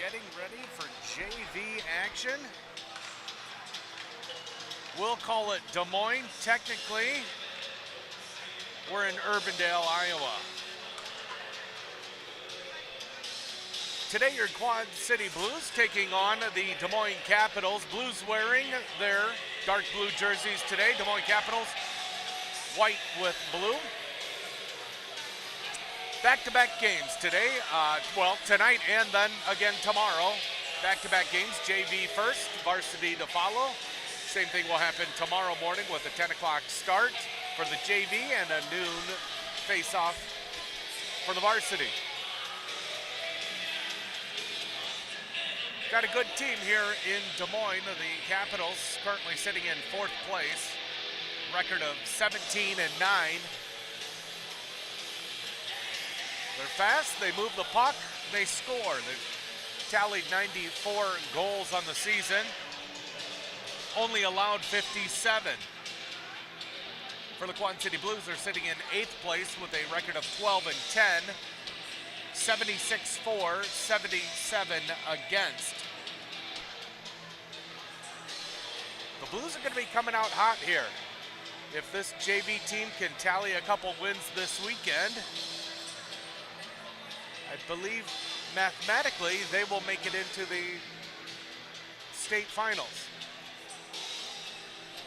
getting ready for JV action. We'll call it Des Moines. Technically, we're in Urbandale, Iowa. Today, your Quad City Blues taking on the Des Moines Capitals. Blues wearing their dark blue jerseys today. Des Moines Capitals, white with blue. Back-to-back games today, tonight and then again tomorrow. Back-to-back games, JV first, varsity to follow. Same thing will happen tomorrow morning with a 10 o'clock start for the JV and a noon face-off for the varsity. Got a good team here in Des Moines. The Capitals currently sitting in fourth place, record of 17-9. They're fast, they move the puck, they score. They've tallied 94 goals on the season, only allowed 57. For the Quad City Blues, they're sitting in eighth place with a record of 12-10, 76 for, 77 against. The Blues are going to be coming out hot here. If this JV team can tally a couple wins this weekend, I believe mathematically they will make it into the state finals,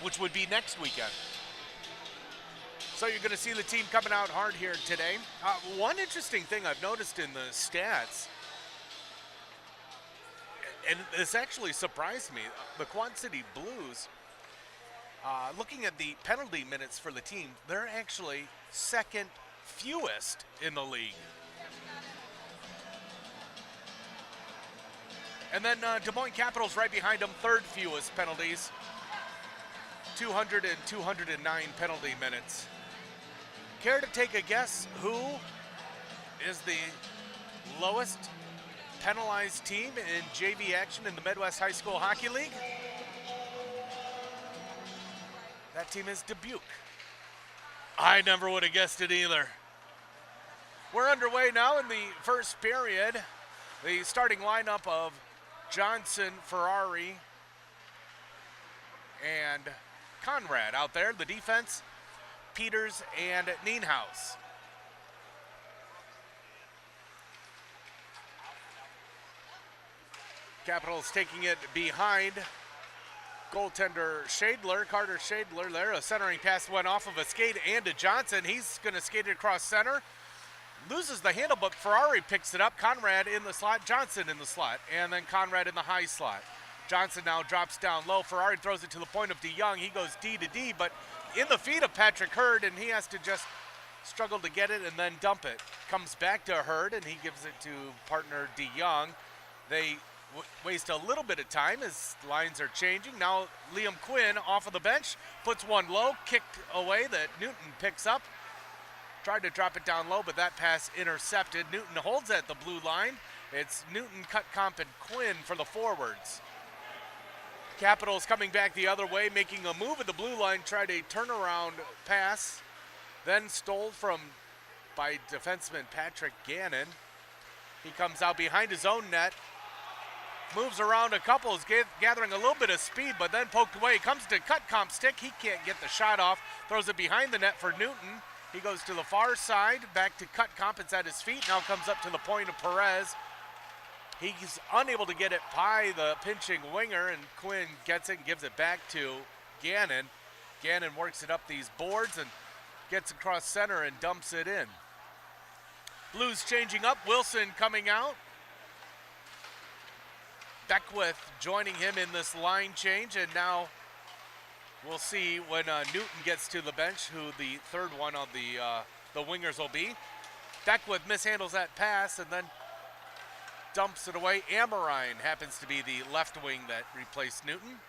which would be next weekend. So you're going to see the team coming out hard here today. One interesting thing I've noticed in the stats, and this actually surprised me, the Quad City Blues, looking at the penalty minutes for the team, they're actually second fewest in the league. And then Des Moines Capitals right behind them, third fewest penalties, 200 and 209 penalty minutes. Care to take a guess who is the lowest penalized team in JV action in the Midwest High School Hockey League? That team is Dubuque. I never would have guessed it either. We're underway now in the first period. The starting lineup of Johnson, Ferrari, and Conrad out there. The defense, Peters and Nienhaus. Capitals taking it behind goaltender Shadler, Carter Shadler there. A centering pass went off of a skate and to Johnson. He's going to skate it across center. Loses the handle, but Ferrari picks it up. Conrad in the slot, Johnson in the slot, and then Conrad in the high slot. Johnson now drops down low. Ferrari throws it to the point of DeYoung. He goes D to D, but in the feet of Patrick Hurd, and he has to just struggle to get it and then dump it. Comes back to Hurd, and he gives it to partner DeYoung. They waste a little bit of time as lines are changing. Now Liam Quinn off of the bench, puts one low, kicked away that Newton picks up. Tried to drop it down low, but that pass intercepted. Newton holds at the blue line. It's Newton, Cutcomp, and Quinn for the forwards. Capitals coming back the other way, making a move at the blue line, tried a turnaround pass, then stole by defenseman Patrick Gannon. He comes out behind his own net, moves around a couple, is gathering a little bit of speed, but then poked away. Comes to Cutcomp's stick. He can't get the shot off. Throws it behind the net for Newton. He goes to the far side, back to Cutcomp. It's at his feet. Now comes up to the point of Perez. He's unable to get it by the pinching winger, and Quinn gets it and gives it back to Gannon. Gannon works it up these boards and gets across center and dumps it in. Blues changing up. Wilson coming out. Beckwith joining him in this line change, and now we'll see when Newton gets to the bench who the third one of the wingers will be. Beckwith mishandles that pass and then dumps it away. Amorine happens to be the left wing that replaced Newton.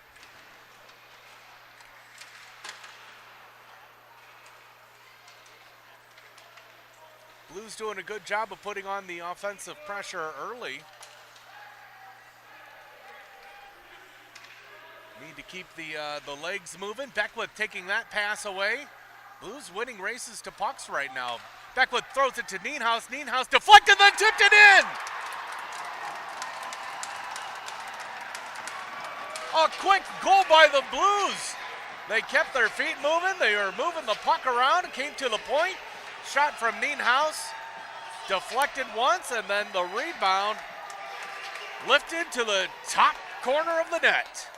Blues doing a good job of putting on the offensive pressure early. Need to keep the legs moving. Beckwith taking that pass away. Blues winning races to pucks right now. Beckwith throws it to Nienhaus. Nienhaus deflected, then tipped it in. A quick goal by the Blues. They kept their feet moving. They were moving the puck around. Came to the point. Shot from Nienhuis. Deflected once, and then the rebound lifted to the top corner of the net.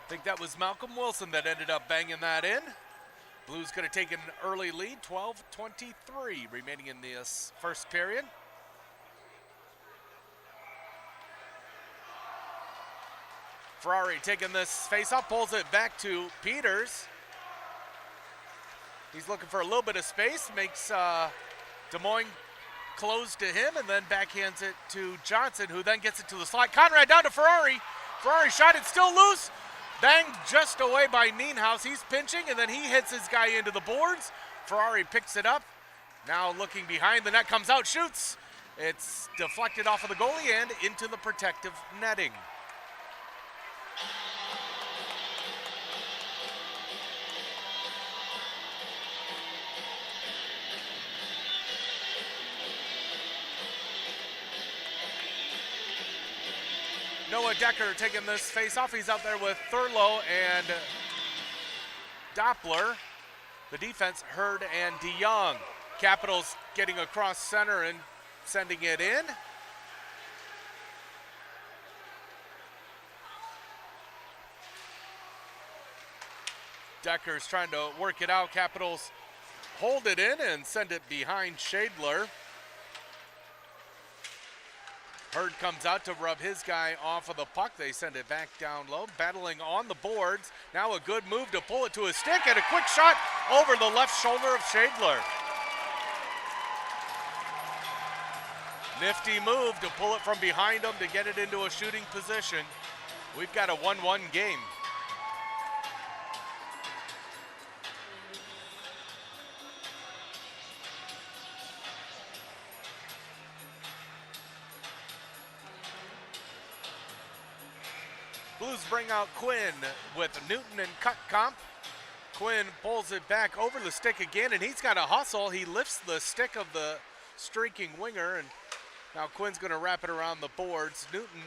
I think that was Malcolm Wilson that ended up banging that in. Blues going to take an early lead, 12-23 remaining in this first period. Ferrari taking this face-off, pulls it back to Peters. He's looking for a little bit of space, makes Des Moines close to him, and then backhands it to Johnson, who then gets it to the slot. Conrad down to Ferrari. Ferrari shot it still loose. Banged just away by Nienhuis. He's pinching, and then he hits his guy into the boards. Ferrari picks it up. Now looking behind, the net comes out, shoots. It's deflected off of the goalie and into the protective netting. Noah Decker taking this face-off. He's out there with Thurlow and Doppler. The defense, Hurd and DeYoung. Capitals getting across center and sending it in. Decker's trying to work it out. Capitals hold it in and send it behind Shadler. Hurd comes out to rub his guy off of the puck. They send it back down low, battling on the boards. Now a good move to pull it to his stick, and a quick shot over the left shoulder of Shadler. Nifty move to pull it from behind him to get it into a shooting position. We've got a 1-1 game. Blues bring out Quinn with Newton and Cutcomp. Quinn pulls it back over the stick again, and he's got a hustle. He lifts the stick of the streaking winger, and now Quinn's going to wrap it around the boards. Newton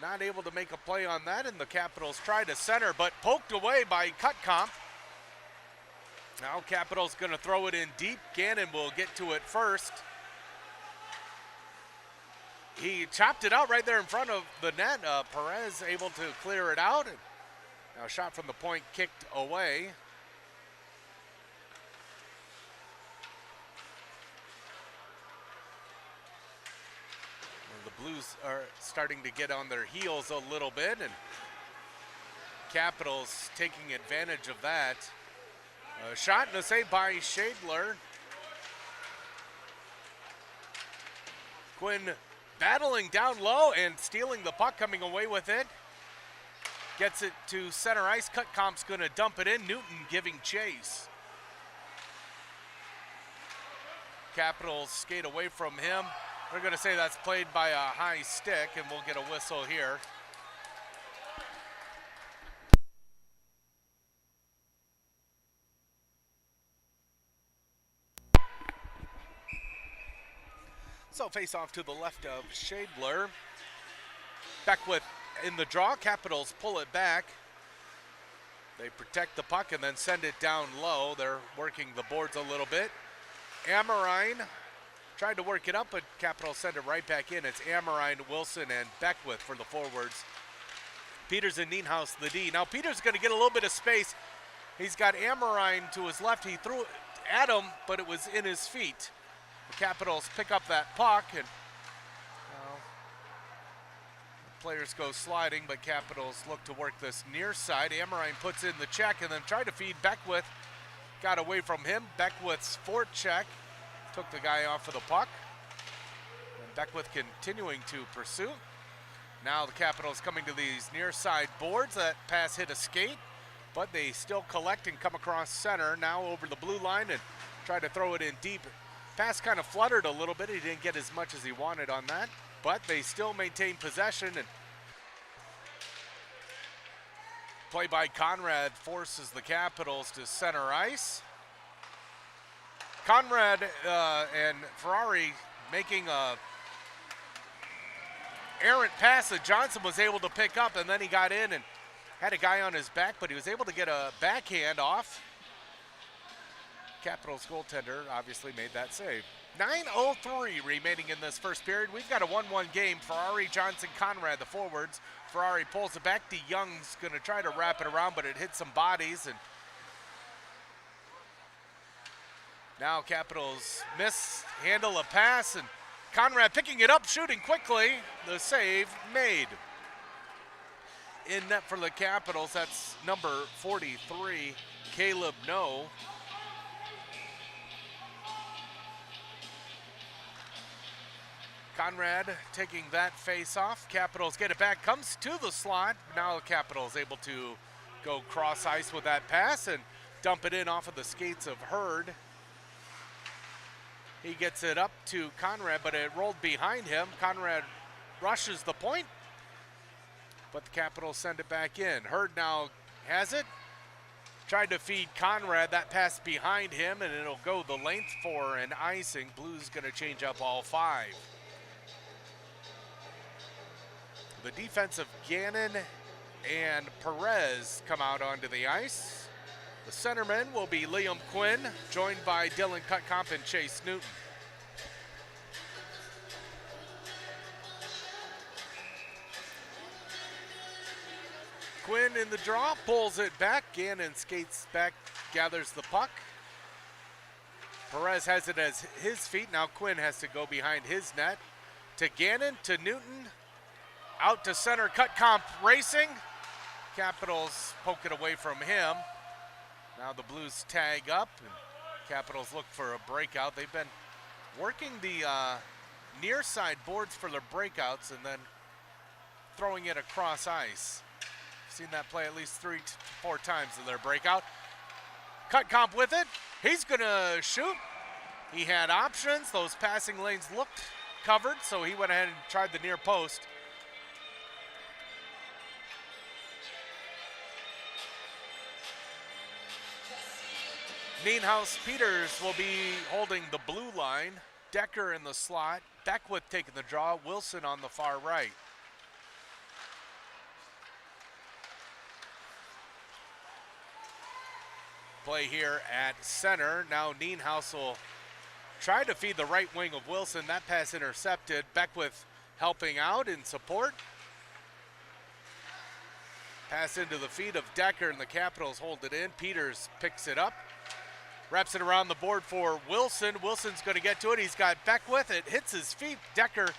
not able to make a play on that, and the Capitals try to center, but poked away by Cutcomp. Now Capitals going to throw it in deep. Gannon will get to it first. He chopped it out right there in front of the net. Perez able to clear it out. Now shot from the point kicked away. The Blues are starting to get on their heels a little bit, and Capitals taking advantage of that. A shot and a save by Shadler. Quinn battling down low and stealing the puck, coming away with it. Gets it to center ice. Cutcomp's going to dump it in. Newton giving chase. Capitals skate away from him. They're going to say that's played by a high stick, and we'll get a whistle here. So face off to the left of Shadler. Beckwith in the draw. Capitals pull it back. They protect the puck and then send it down low. They're working the boards a little bit. Amorine tried to work it up, but Capitals send it right back in. It's Amorine, Wilson, and Beckwith for the forwards. Peters and Nienhuis the D. Now Peters is going to get a little bit of space. He's got Amorine to his left. He threw it at him, but it was in his feet. The Capitals pick up that puck, and the players go sliding, but Capitals look to work this near side. Amorine puts in the check and then tried to feed Beckwith. Got away from him. Beckwith's forecheck took the guy off of the puck. And Beckwith continuing to pursue. Now the Capitals coming to these near side boards. That pass hit a skate, but they still collect and come across center. Now over the blue line and try to throw it in deep. Pass kind of fluttered a little bit. He didn't get as much as he wanted on that, but they still maintain possession, and play by Conrad forces the Capitals to center ice. Conrad and Ferrari making a errant pass that Johnson was able to pick up, and then he got in and had a guy on his back, but he was able to get a backhand off. Capitals goaltender obviously made that save. 9:03 remaining in this first period. We've got a 1-1 game. Ferrari, Johnson, Conrad, the forwards. Ferrari pulls it back. DeYoung's going to try to wrap it around, but it hits some bodies. And now Capitals mishandle a pass, and Conrad picking it up, shooting quickly. The save made. In net for the Capitals, that's number 43, Caleb No. Conrad taking that face off. Capitals get it back, comes to the slot. Now Capitals able to go cross ice with that pass and dump it in off of the skates of Hurd. He gets it up to Conrad, but it rolled behind him. Conrad rushes the point, but the Capitals send it back in. Hurd now has it. Tried to feed Conrad, that pass behind him, and it'll go the length for an icing. Blues gonna change up all 5. The defense of Gannon and Perez come out onto the ice. The centermen will be Liam Quinn, joined by Dylan Cutcomp and Chase Newton. Quinn in the draw, pulls it back. Gannon skates back, gathers the puck. Perez has it as his feet. Now Quinn has to go behind his net. To Gannon, to Newton. Out to center, Cutcomp racing. Capitals poke it away from him. Now the Blues tag up, and Capitals look for a breakout. They've been working the near side boards for their breakouts and then throwing it across ice. Seen that play at least 3 to 4 times in their breakout. Cutcomp with it. He's gonna shoot. He had options. Those passing lanes looked covered, so he went ahead and tried the near post. Nienhuis Peters will be holding the blue line. Decker in the slot. Beckwith taking the draw. Wilson on the far right. Play here at center. Now Nienhuis will try to feed the right wing of Wilson. That pass intercepted. Beckwith helping out in support. Pass into the feet of Decker, and the Capitals hold it in. Peters picks it up. Wraps it around the board for Wilson. Wilson's going to get to it. He's got Beckwith. It hits his feet. Decker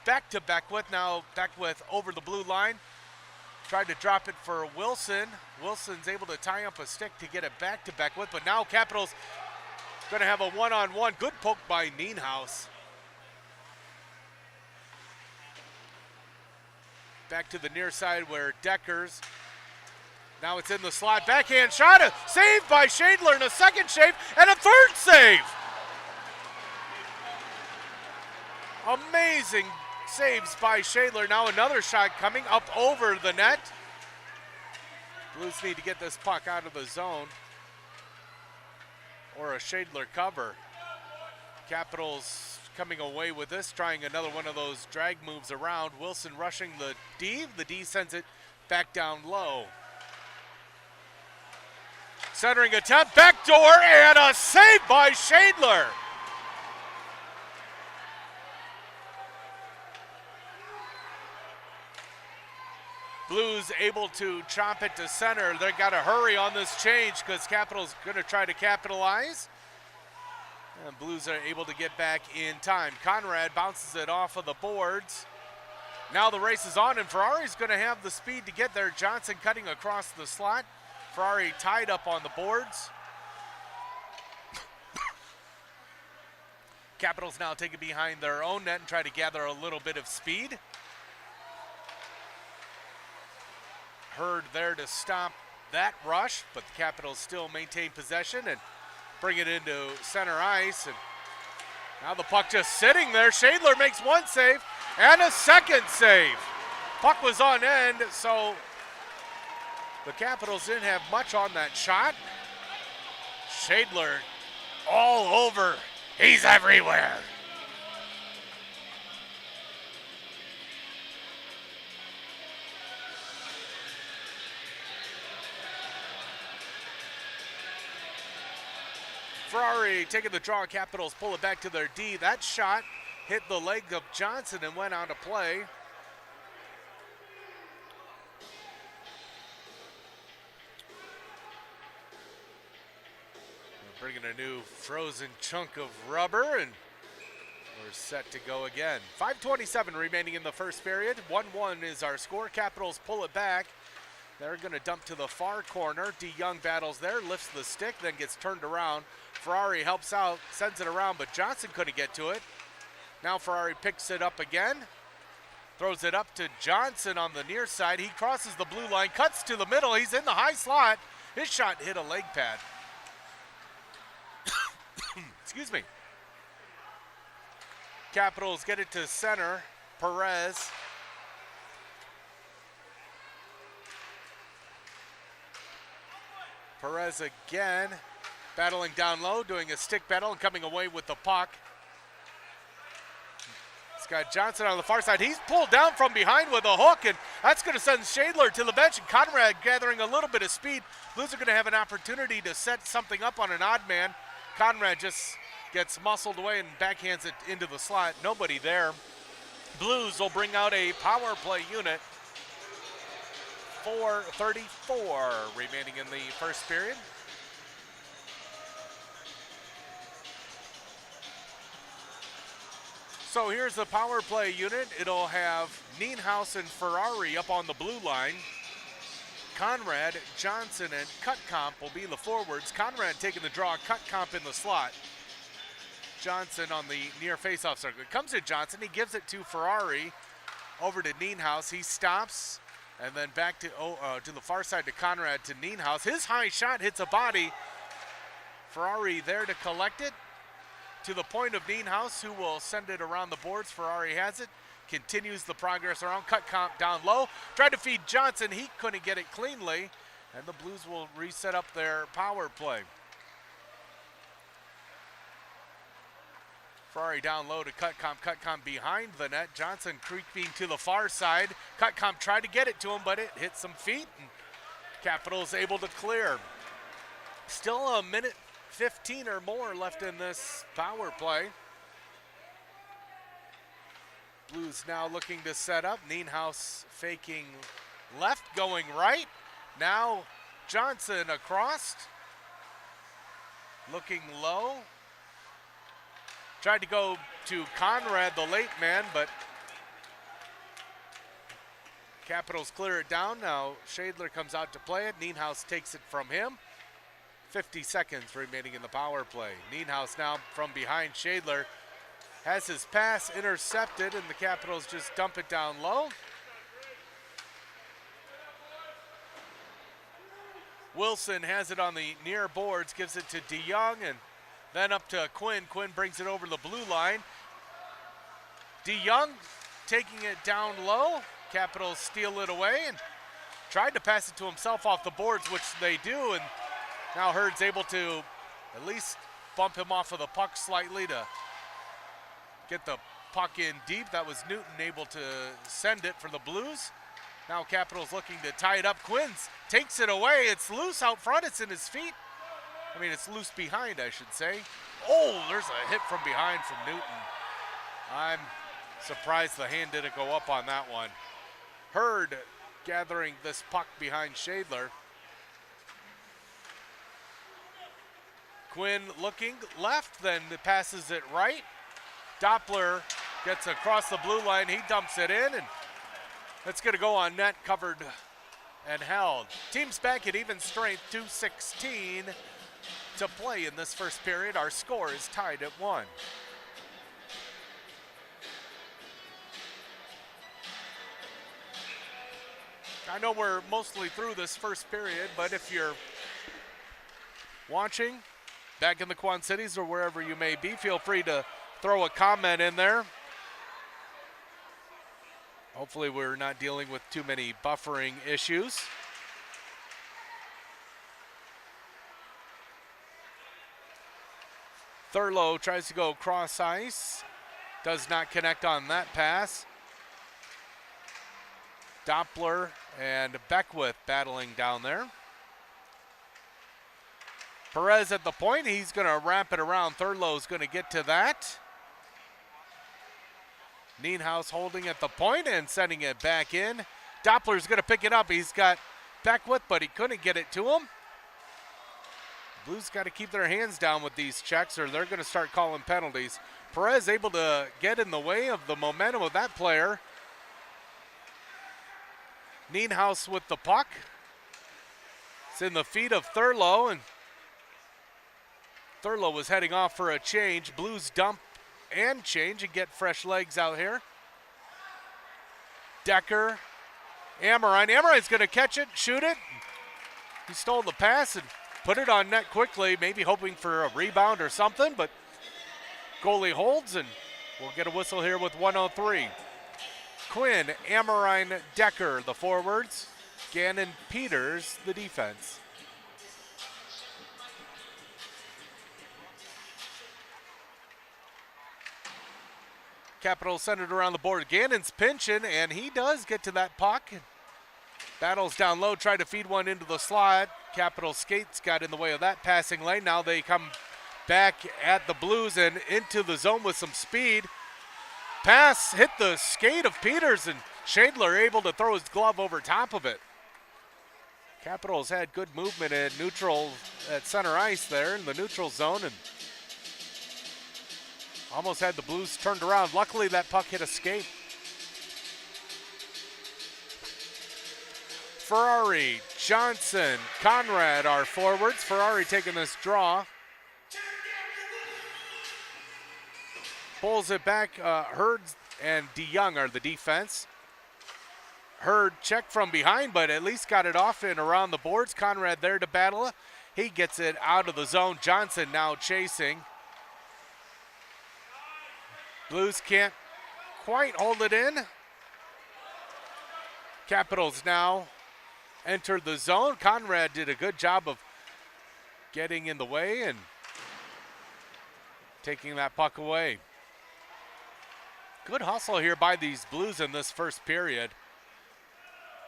back to Beckwith. Now Beckwith over the blue line. Tried to drop it for Wilson. Wilson's able to tie up a stick to get it back to Beckwith. But now Capitals going to have a one-on-one. Good poke by Nienhuis. Back to the near side where Decker's. Now it's in the slot, backhand shot, a save by Shadler, and a second save, and a third save. Amazing saves by Shadler. Now another shot coming up over the net. Blues need to get this puck out of the zone or a Shadler cover. Capitals coming away with this, trying another one of those drag moves around. Wilson rushing the D. The D sends it back down low. Centering attempt, backdoor, and a save by Shadler. Blues able to chop it to center. They got to hurry on this change because Capitals going to try to capitalize. And Blues are able to get back in time. Conrad bounces it off of the boards. Now the race is on, and Ferrari's going to have the speed to get there. Johnson cutting across the slot. Ferrari tied up on the boards. Capitals now take it behind their own net and try to gather a little bit of speed. Hurd there to stop that rush, but the Capitals still maintain possession and bring it into center ice. And now the puck just sitting there. Shadler makes one save and a second save. Puck was on end, so the Capitals didn't have much on that shot. Shadler all over. He's everywhere. Ferrari taking the draw. Capitals pull it back to their D. That shot hit the leg of Johnson and went out of play. We're bringing a new frozen chunk of rubber, and we're set to go again. 5:27 remaining in the first period. 1-1 is our score. Capitals pull it back. They're going to dump to the far corner. DeYoung battles there, lifts the stick, then gets turned around. Ferrari helps out, sends it around, but Johnson couldn't get to it. Now Ferrari picks it up again, throws it up to Johnson on the near side. He crosses the blue line, cuts to the middle. He's in the high slot. His shot hit a leg pad. Excuse me. Capitals get it to center. Perez. Perez again, battling down low, doing a stick battle and coming away with the puck. It's got Johnson on the far side. He's pulled down from behind with a hook, and that's going to send Shadler to the bench. And Conrad gathering a little bit of speed. Blues are going to have an opportunity to set something up on an odd man. Conrad just gets muscled away and backhands it into the slot. Nobody there. Blues will bring out a power play unit. 4:34 remaining in the first period. So here's the power play unit. It'll have Nienhuis and Ferrari up on the blue line. Conrad, Johnson, and Cutcomp will be the forwards. Conrad taking the draw, Cutcomp in the slot. Johnson on the near faceoff circle. It comes to Johnson. He gives it to Ferrari. Over to Nienhuis. He stops. And then back to the far side to Conrad to Nienhuis. His high shot hits a body. Ferrari there to collect it. To the point of Nienhuis, who will send it around the boards. Ferrari has it. Continues the progress around. Cutcomp down low. Tried to feed Johnson. He couldn't get it cleanly. And the Blues will reset up their power play. Ferrari down low to Cutcomp. Cutcomp behind the net. Johnson creeping to the far side. Cutcomp tried to get it to him, but it hit some feet. And Capitals able to clear. Still a minute 15 or more left in this power play. Blues now looking to set up. Nienhuis faking left, going right. Now Johnson across. Looking low. Tried to go to Conrad, the late man, but Capitals clear it down. Now Shadler comes out to play it. Nienhuis takes it from him. 50 seconds remaining in the power play. Nienhuis now from behind Shadler has his pass intercepted, and the Capitals just dump it down low. Wilson has it on the near boards, gives it to DeYoung, and then up to Quinn. Quinn brings it over the blue line. DeYoung taking it down low. Capitals steal it away and tried to pass it to himself off the boards, which they do. And now Hurd's able to at least bump him off of the puck slightly to get the puck in deep. That was Newton able to send it for the Blues. Now Capitals looking to tie it up. Quinn takes it away. It's loose out front. It's in his feet. I mean, it's loose behind, I should say. Oh, there's a hit from behind from Newton. I'm surprised the hand didn't go up on that one. Hurd gathering this puck behind Shadler. Quinn looking left, then passes it right. Doppler gets across the blue line. He dumps it in, and it's going to go on net, covered and held. Teams back at even strength, 2:16 to play in this first period. Our score is tied at 1. I know we're mostly through this first period, but if you're watching back in the Quad Cities or wherever you may be, feel free to throw a comment in there. Hopefully we're not dealing with too many buffering issues. Thurlow tries to go cross ice. Does not connect on that pass. Doppler and Beckwith battling down there. Perez at the point. He's going to wrap it around. Thurlow's going to get to that. Nienhuis holding at the point and sending it back in. Doppler's going to pick it up. He's got Beckwith, but he couldn't get it to him. Blues got to keep their hands down with these checks or they're going to start calling penalties. Perez able to get in the way of the momentum of that player. Nienhuis with the puck. It's in the feet of Thurlow, and Thurlow was heading off for a change. Blues dump and change and get fresh legs out here. Decker, Amorine. Amorine's going to catch it, shoot it. He stole the pass and put it on net quickly, maybe hoping for a rebound or something, but goalie holds, and we'll get a whistle here with 1:03. Quinn, Amorine, Decker, the forwards. Gannon, Peters, the defense. Capitals send it around the board. Gannon's pinching, and he does get to that puck. Battles down low, try to feed one into the slot. Capital skates got in the way of that passing lane. Now they come back at the Blues and into the zone with some speed. Pass hit the skate of Peters, and Shadler able to throw his glove over top of it. Capitals had good movement at neutral, at center ice there in the neutral zone, and almost had the Blues turned around. Luckily, that puck hit a skate. Ferrari, Johnson, Conrad are forwards. Ferrari taking this draw. Pulls it back. Hurd and DeYoung are the defense. Hurd checked from behind, but at least got it off and around the boards. Conrad there to battle. He gets it out of the zone. Johnson now chasing. Blues can't quite hold it in. Capitals now enter the zone. Conrad did a good job of getting in the way and taking that puck away. Good hustle here by these Blues in this first period.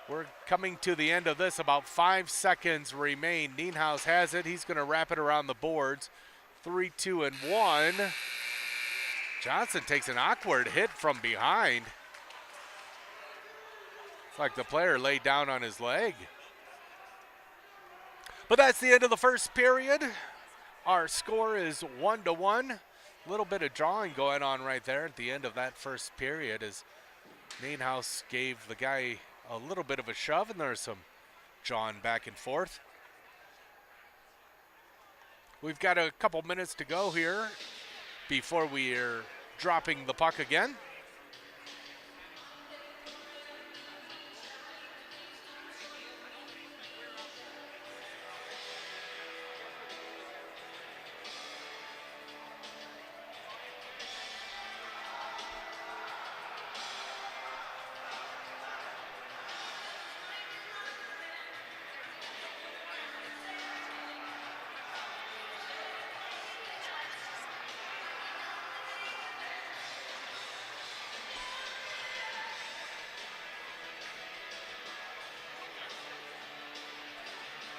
We're coming to the end of this. About 5 seconds remain. Nienhuis has it. He's going to wrap it around the boards. 3, 2, and 1. Johnson takes an awkward hit from behind. It's like the player laid down on his leg. But that's the end of the first period. Our score is 1-1. A little bit of drawing going on right there at the end of that first period as Nienhuis gave the guy a little bit of a shove, and there's some jawing back and forth. We've got a couple minutes to go here before we're dropping the puck again.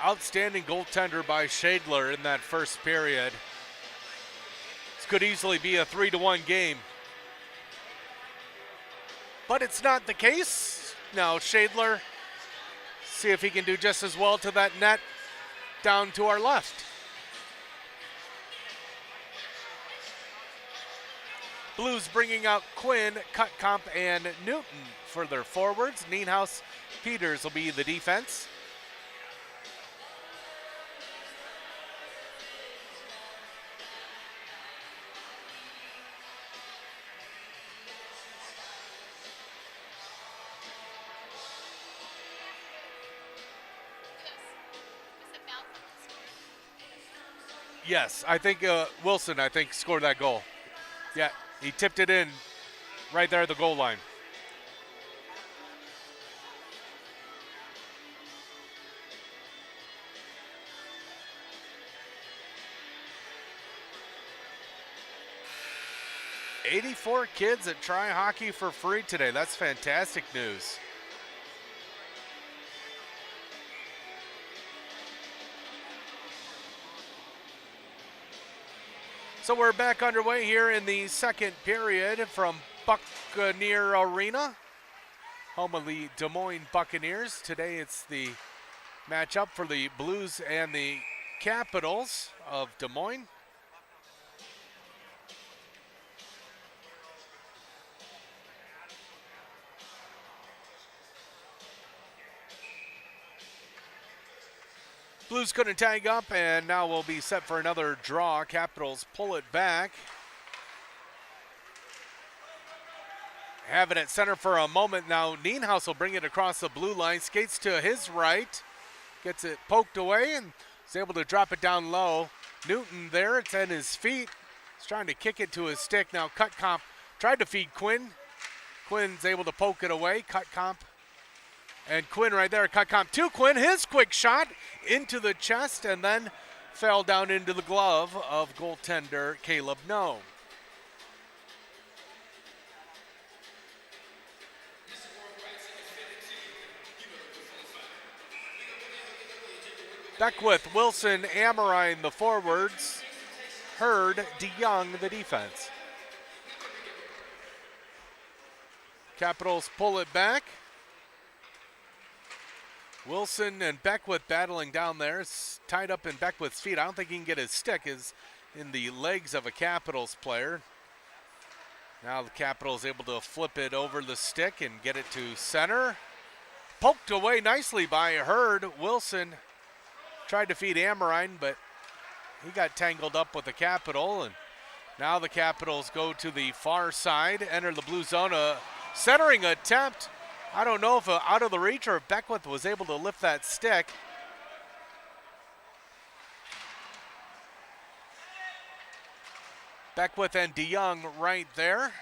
Outstanding goaltender by Shadler in that first period. This could easily be a 3-1 game. But it's not the case. Now Shadler, see if he can do just as well to that net down to our left. Blues bringing out Quinn, Cutcomp, and Newton for their forwards. Nienhuis, Peters will be the defense. Yes, I think Wilson, scored that goal. Yeah, he tipped it in right there at the goal line. "84 kids that try hockey for free today." That's fantastic news. So we're back underway here in the second period from Buccaneer Arena, home of the Des Moines Buccaneers. Today it's the matchup for the Blues and the Capitals of Des Moines. Blues couldn't tag up, and now we'll be set for another draw. Capitals pull it back. Have it at center for a moment now. Nienhuis will bring it across the blue line, skates to his right, gets it poked away, and is able to drop it down low. Newton there, it's at his feet. He's trying to kick it to his stick. Now Cutcomp tried to feed Quinn. Quinn's able to poke it away. Cutcomp and Quinn right there. Cutcomp to Quinn. His quick shot into the chest and then fell down into the glove of goaltender Caleb No. Beckwith, Wilson, Amorine the forwards. Hurd, DeYoung the defense. Capitals pull it back. Wilson and Beckwith battling down there. It's tied up in Beckwith's feet. I don't think he can get his stick. Is in the legs of a Capitals player. Now the Capitals able to flip it over the stick and get it to center. Poked away nicely by Hurd. Wilson tried to feed Amorine, but he got tangled up with the Capital. And now the Capitals go to the far side, enter the blue zone. A centering attempt. I don't know if out of the reach or if Beckwith was able to lift that stick. Beckwith and DeYoung right there.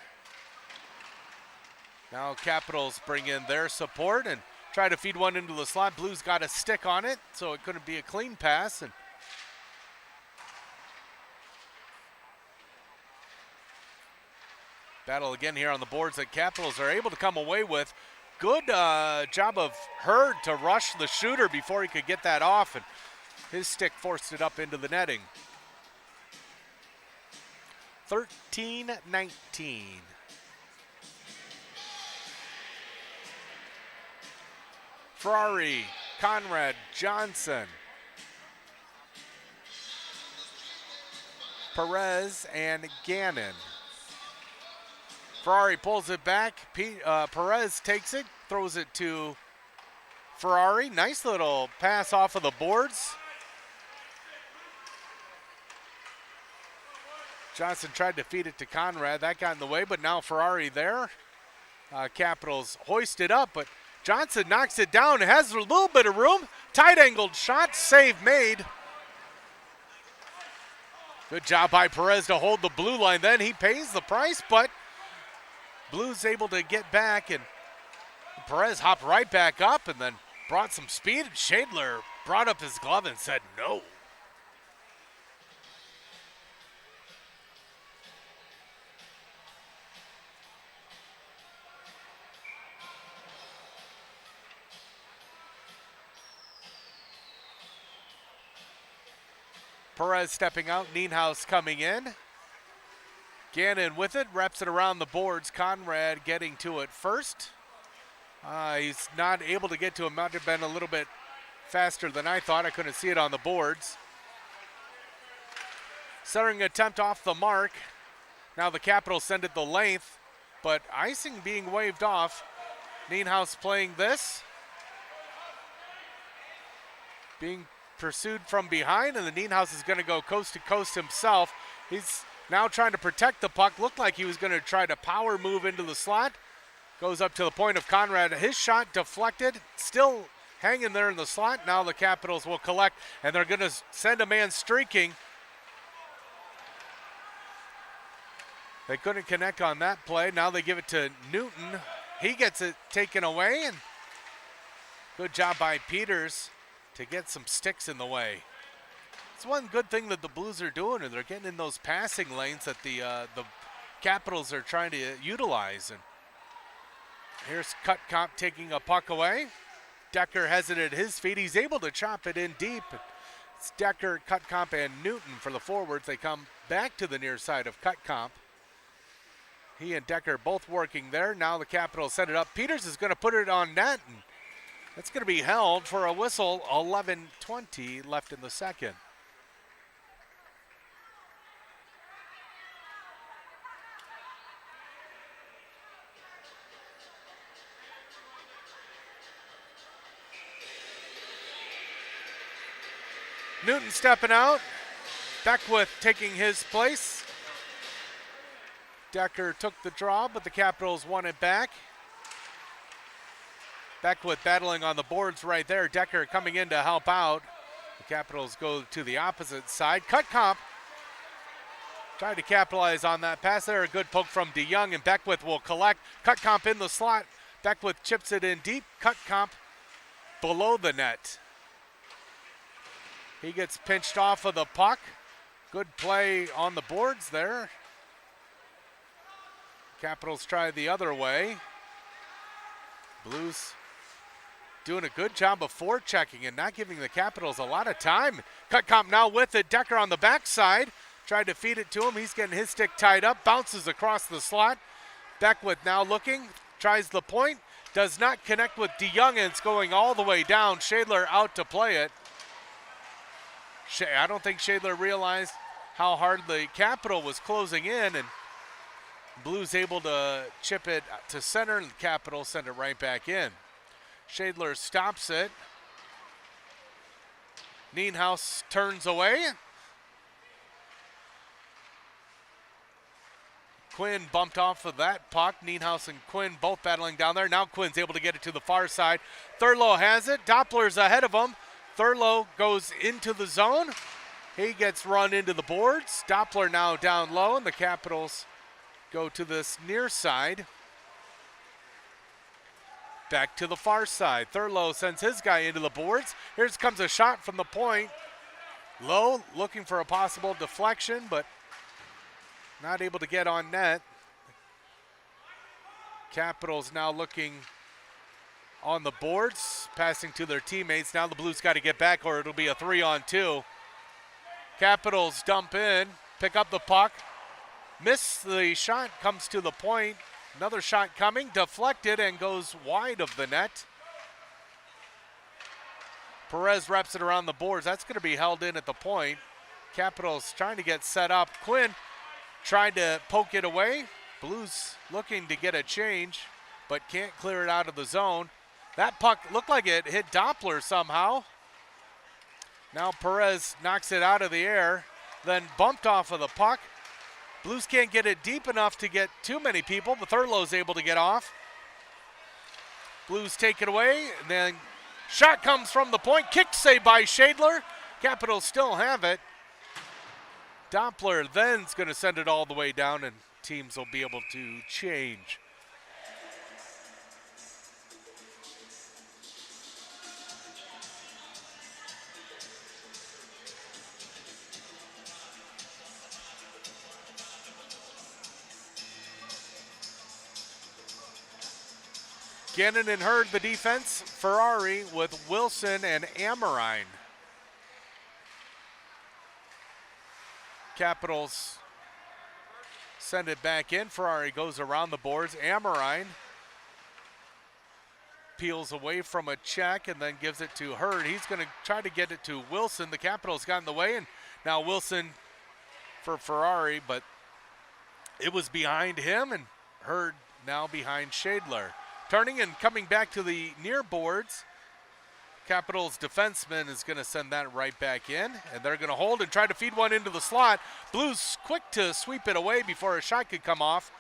Now Capitals bring in their support and try to feed one into the slot. Blues got a stick on it, so it couldn't be a clean pass. And battle again here on the boards that Capitals are able to come away with. Good job of Hurd to rush the shooter before he could get that off, and his stick forced it up into the netting. 13-19. Ferrari, Conrad, Johnson, Perez, and Gannon. Ferrari pulls it back. Perez takes it, throws it to Ferrari. Nice little pass off of the boards. Johnson tried to feed it to Conrad. That got in the way, but now Ferrari there. Capitals hoist it up, but Johnson knocks it down. It has a little bit of room. Tight-angled shot, save made. Good job by Perez to hold the blue line. Then he pays the price, but Blues able to get back, and Perez hopped right back up and then brought some speed. Shadler brought up his glove and said no. Perez stepping out, Nienhuis coming in. Gannon with it, wraps it around the boards. Conrad getting to it first. He's not able to get to him. Might have been a little bit faster than I thought. I couldn't see it on the boards. Centering attempt off the mark. Now the Capitals send it the length, but icing being waved off. Nienhuis playing this. Being pursued from behind, and the Nienhuis is going to go coast to coast himself. He's now trying to protect the puck. Looked like he was going to try to power move into the slot. Goes up to the point of Conrad. His shot deflected. Still hanging there in the slot. Now the Capitals will collect, and they're going to send a man streaking. They couldn't connect on that play. Now they give it to Newton. He gets it taken away, and good job by Peters to get some sticks in the way. It's one good thing that the Blues are doing, and they're getting in those passing lanes that the Capitals are trying to utilize. And here's Cutcomp taking a puck away. Decker has it at his feet. He's able to chop it in deep. It's Decker, Cutcomp, and Newton for the forwards. They come back to the near side of Cutcomp. He and Decker both working there. Now the Capitals set it up. Peters is going to put it on net, and that's going to be held for a whistle. 11:20 left in the second. Newton stepping out. Beckwith taking his place. Decker took the draw, but the Capitals won it back. Beckwith battling on the boards right there. Decker coming in to help out. The Capitals go to the opposite side. Cutcomp tried to capitalize on that pass there. A good poke from DeYoung, and Beckwith will collect. Cutcomp in the slot. Beckwith chips it in deep. Cutcomp below the net. He gets pinched off of the puck. Good play on the boards there. Capitals try the other way. Blues doing a good job of forechecking and not giving the Capitals a lot of time. Cutcomp now with it. Decker on the backside. Tried to feed it to him. He's getting his stick tied up. Bounces across the slot. Beckwith now looking. Tries the point. Does not connect with DeYoung, and it's going all the way down. Shadler out to play it. I don't think Shadler realized how hard the Capital was closing in, and Blues able to chip it to center, and the Capital send it right back in. Shadler stops it. Nienhuis turns away. Quinn bumped off of that puck. Nienhuis and Quinn both battling down there. Now Quinn's able to get it to the far side. Thurlow has it. Doppler's ahead of him. Thurlow goes into the zone. He gets run into the boards. Doppler now down low, and the Capitals go to this near side. Back to the far side. Thurlow sends his guy into the boards. Here comes a shot from the point. Low, looking for a possible deflection, but not able to get on net. Capitals now looking on the boards, passing to their teammates. Now the Blues got to get back, or it'll be a 3-on-2. Capitals dump in, pick up the puck. Miss the shot, comes to the point. Another shot coming, deflected and goes wide of the net. Perez wraps it around the boards. That's going to be held in at the point. Capitals trying to get set up. Quinn tried to poke it away. Blues looking to get a change, but can't clear it out of the zone. That puck looked like it hit Doppler somehow. Now Perez knocks it out of the air, then bumped off of the puck. Blues can't get it deep enough to get too many people, but Thurlow's able to get off. Blues take it away, and then shot comes from the point. Kick save by Shadler. Capitals still have it. Doppler then's going to send it all the way down, and teams will be able to change. Gannon and Hurd the defense. Ferrari with Wilson and Amorine. Capitals send it back in. Ferrari goes around the boards. Amorine peels away from a check and then gives it to Hurd. He's going to try to get it to Wilson. The Capitals got in the way, and now Wilson for Ferrari, but it was behind him, and Hurd now behind Shadler. Turning and coming back to the near boards. Capitals defenseman is going to send that right back in, and they're going to hold and try to feed one into the slot. Blues quick to sweep it away before a shot could come off.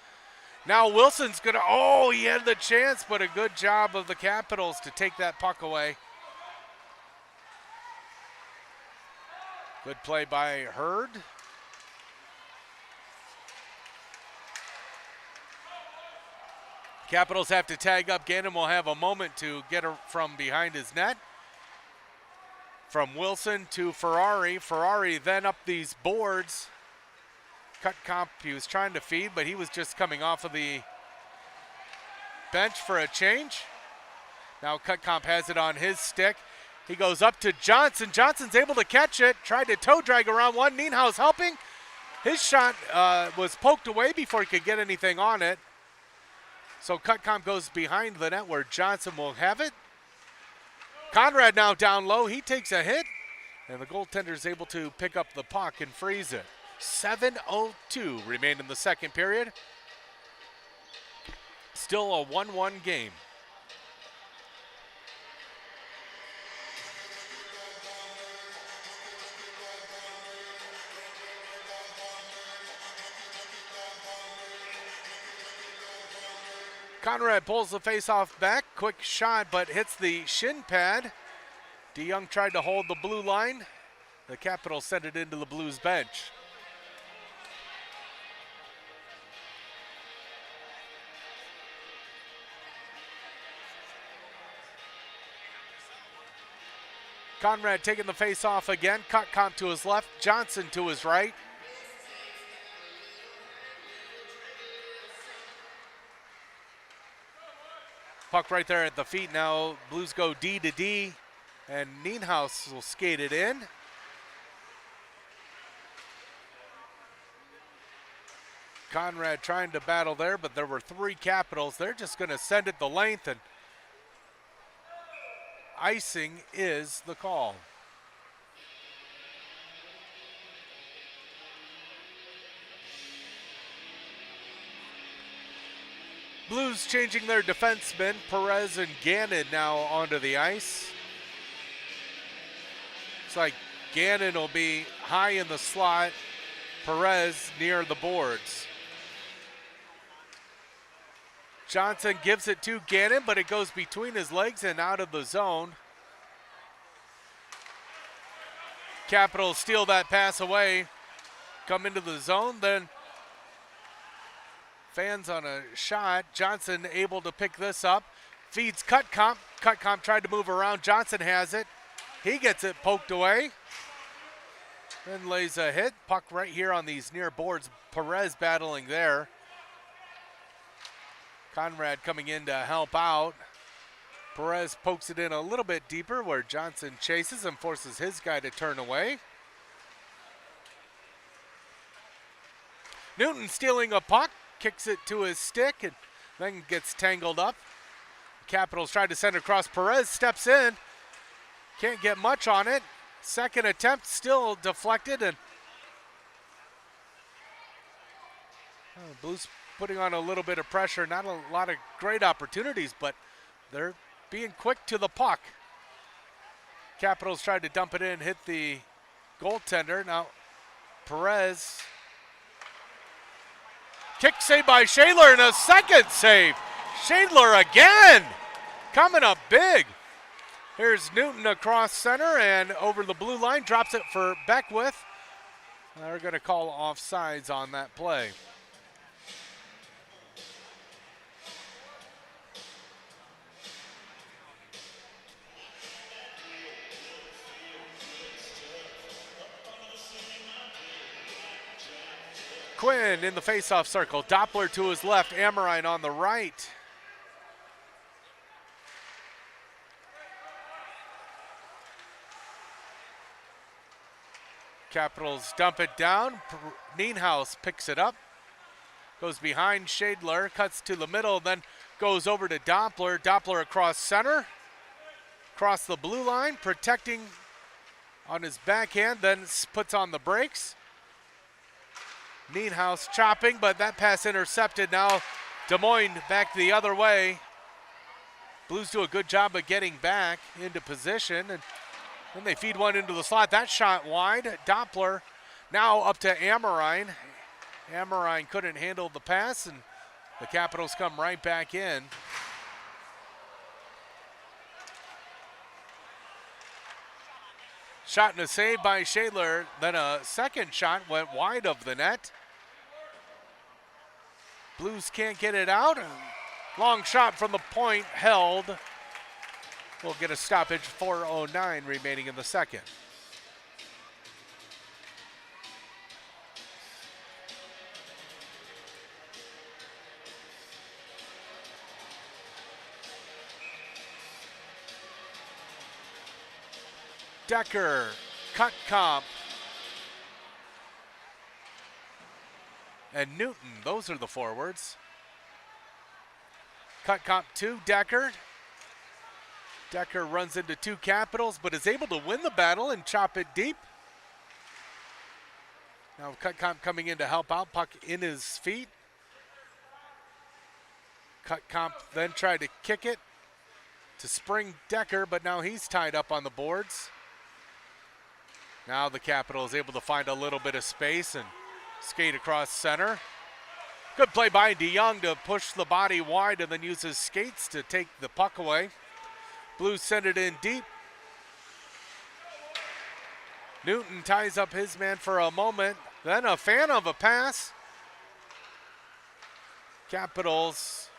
Now Wilson's going to, he had the chance, but a good job of the Capitals to take that puck away. Good play by Hurd. Capitals have to tag up. Gannon will have a moment to get her from behind his net. From Wilson to Ferrari. Ferrari then up these boards. Cutcomp, he was trying to feed, but he was just coming off of the bench for a change. Now Cutcomp has it on his stick. He goes up to Johnson. Johnson's able to catch it. Tried to toe drag around one. Nienhaus helping. His shot was poked away before he could get anything on it. So Cutcomb goes behind the net where Johnson will have it. Conrad now down low. He takes a hit. And the goaltender is able to pick up the puck and freeze it. 7:02 remain in the second period. Still a 1-1 game. Conrad pulls the faceoff back. Quick shot, but hits the shin pad. DeYoung tried to hold the blue line. The Capitals sent it into the Blues bench. Conrad taking the face-off again. Cutcomb to his left, Johnson to his right. Puck right there at the feet now. Blues go D to D, and Nienhaus will skate it in. Conrad trying to battle there, but there were three Capitals. They're just going to send it the length, and icing is the call. Blues changing their defensemen. Perez and Gannon now onto the ice. Looks like Gannon will be high in the slot. Perez near the boards. Johnson gives it to Gannon, but it goes between his legs and out of the zone. Capitals steal that pass away, come into the zone, then fans on a shot. Johnson able to pick this up, feeds Cutcomb. Cutcomb tried to move around. Johnson has it. He gets it poked away. Then lays a hit. Puck right here on these near boards. Perez battling there. Conrad coming in to help out. Perez pokes it in a little bit deeper where Johnson chases and forces his guy to turn away. Newton stealing a puck, kicks it to his stick and then gets tangled up. Capitals tried to send it across. Perez steps in. Can't get much on it. Second attempt still deflected, and Blues putting on a little bit of pressure. Not a lot of great opportunities, but they're being quick to the puck. Capitals tried to dump it in, hit the goaltender. Now Perez. Kick save by Shadler and a second save. Shadler again, coming up big. Here's Newton across center and over the blue line, drops it for Beckwith. They're going to call offsides on that play. Quinn in the faceoff circle. Doppler to his left, Amorine on the right. Capitals dump it down. Nienhaus picks it up. Goes behind Shadler, cuts to the middle, then goes over to Doppler. Doppler across center. Across the blue line, protecting on his backhand, then puts on the brakes. Nienhaus chopping, but that pass intercepted. Now Des Moines back the other way. Blues do a good job of getting back into position, and then they feed one into the slot. That shot wide. Doppler now up to Amorine. Amorine couldn't handle the pass, and the Capitals come right back in. Shot and a save by Shadler. Then a second shot went wide of the net. Blues can't get it out. Long shot from the point held. We'll get a stoppage. 4:09 remaining in the second. Decker, Cut Comp, and Newton. Those are the forwards. Cut Comp 2, Decker. Decker runs into 2 Capitals, but is able to win the battle and chop it deep. Now Cut Comp coming in to help out, puck in his feet. Cut Comp then tried to kick it to spring Decker, but now he's tied up on the boards. Now the Capital is able to find a little bit of space and skate across center. Good play by DeYoung to push the body wide and then use his skates to take the puck away. Blues send it in deep. Newton ties up his man for a moment, then a fan of a pass. Capitals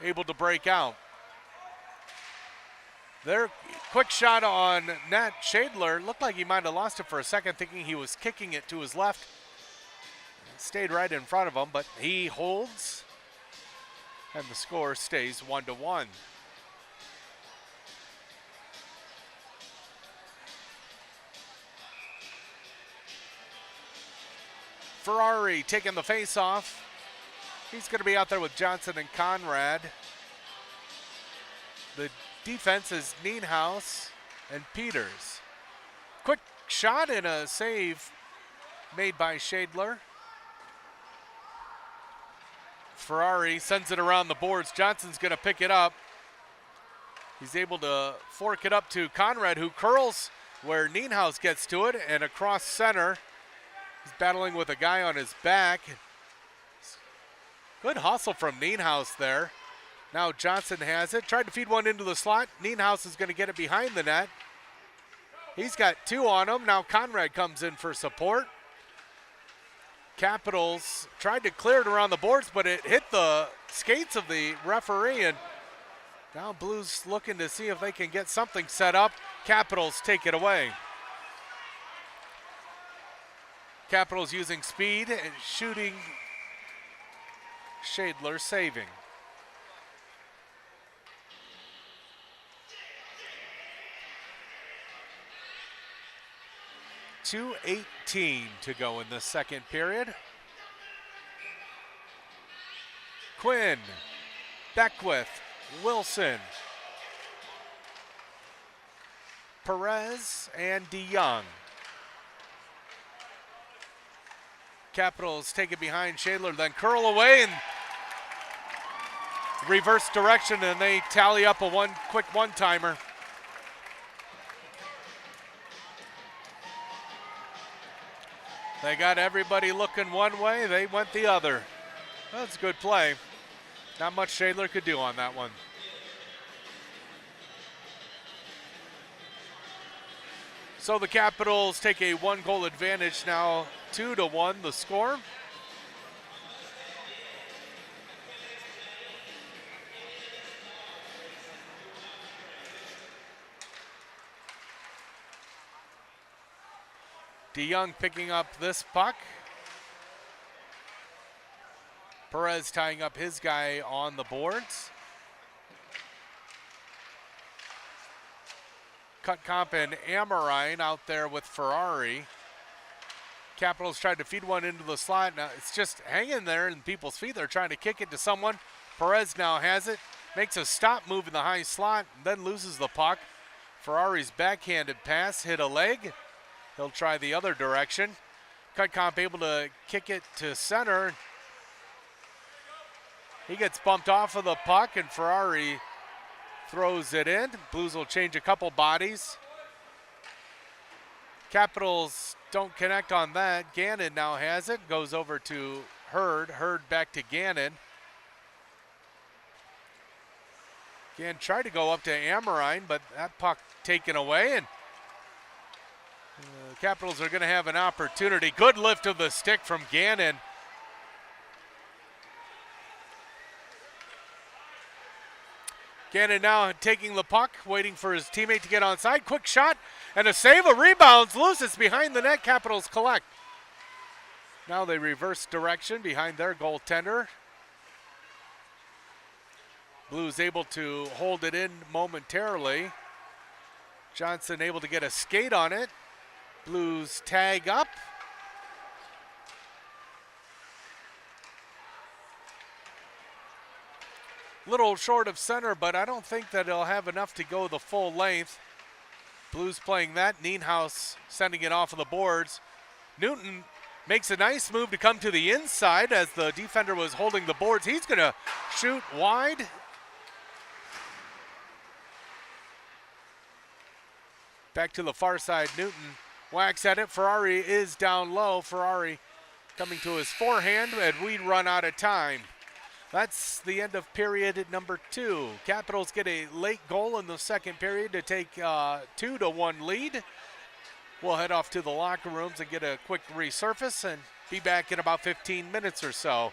able to break out. Their quick shot on net. Shadler looked like he might have lost it for a second, thinking he was kicking it to his left. Stayed right in front of him, but he holds, and the score stays 1-1. Ferrari taking the face off. He's going to be out there with Johnson and Conrad. The defense is Nienhaus and Peters. Quick shot and a save made by Shadler. Ferrari sends it around the boards. Johnson's going to pick it up. He's able to fork it up to Conrad, who curls where Nienhaus gets to it, and across center. He's battling with a guy on his back. Good hustle from Nienhaus there. Now Johnson has it. Tried to feed one into the slot. Nienhaus is going to get it behind the net. He's got 2 on him. Now Conrad comes in for support. Capitals tried to clear it around the boards, but it hit the skates of the referee, and now Blues looking to see if they can get something set up. Capitals take it away. Capitals using speed and shooting. Shadler saving. .2:18 to go in the second period. Quinn, Beckwith, Wilson, Perez, and DeYoung. Capitals take it behind Shadler, then curl away and reverse direction, and they tally up a quick one-timer. They got everybody looking one way, they went the other. That's a good play. Not much Shadler could do on that one. So the Capitals take a 1-goal advantage now, 2-1 the score. DeYoung picking up this puck. Perez tying up his guy on the boards. Cut Comp and Amorine out there with Ferrari. Capitals tried to feed one into the slot. Now it's just hanging there in people's feet. They're trying to kick it to someone. Perez now has it. Makes a stop move in the high slot, then loses the puck. Ferrari's backhanded pass hit a leg. He'll try the other direction. Cut Comp able to kick it to center. He gets bumped off of the puck, and Ferrari throws it in. Blues will change a couple bodies. Capitals don't connect on that. Gannon now has it. Goes over to Hurd. Hurd back to Gannon. Gannon tried to go up to Amorine, but that puck taken away, and the Capitals are going to have an opportunity. Good lift of the stick from Gannon. Gannon now taking the puck, waiting for his teammate to get onside. Quick shot and a save. A rebounds loose. It's behind the net. Capitals collect. Now they reverse direction behind their goaltender. Blues able to hold it in momentarily. Johnson able to get a skate on it. Blues tag up. Little short of center, but I don't think that he'll have enough to go the full length. Blues playing that. Nienhaus sending it off of the boards. Newton makes a nice move to come to the inside as the defender was holding the boards. He's going to shoot wide. Back to the far side. Newton whacks at it. Ferrari is down low. Ferrari coming to his forehand, and we run out of time. That's the end of period number 2. Capitals get a late goal in the second period to take 2-1 lead. We'll head off to the locker rooms and get a quick resurface and be back in about 15 minutes or so.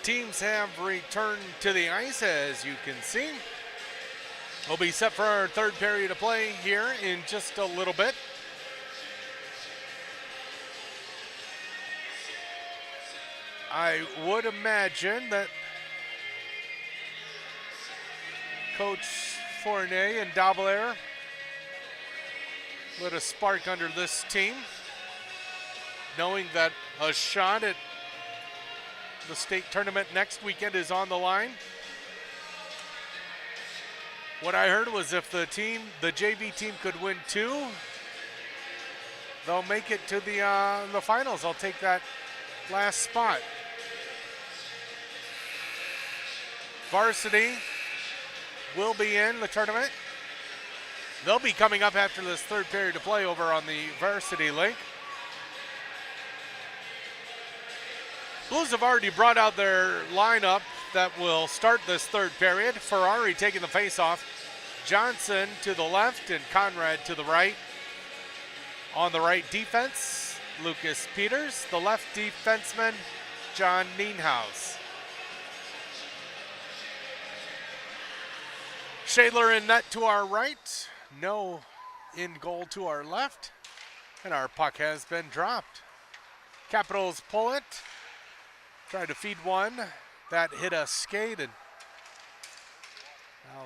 teams have returned to the ice, as you can see. We'll be set for our third period of play here in just a little bit. I would imagine that Coach Fournier and Daubelair lit a spark under this team, knowing that a shot at the state tournament next weekend is on the line. What I heard was if the JV team could win 2, they'll make it to the finals. I'll take that last spot. Varsity will be in the tournament. They'll be coming up after this third period of play over on the varsity link. Blues have already brought out their lineup that will start this third period. Ferrari taking the face-off. Johnson to the left and Conrad to the right. On the right defense, Lucas Peters. The left defenseman, John Nienhaus. Shadler in net to our right. No in goal to our left. And our puck has been dropped. Capitals pull it. Tried to feed one. That hit a skate. And now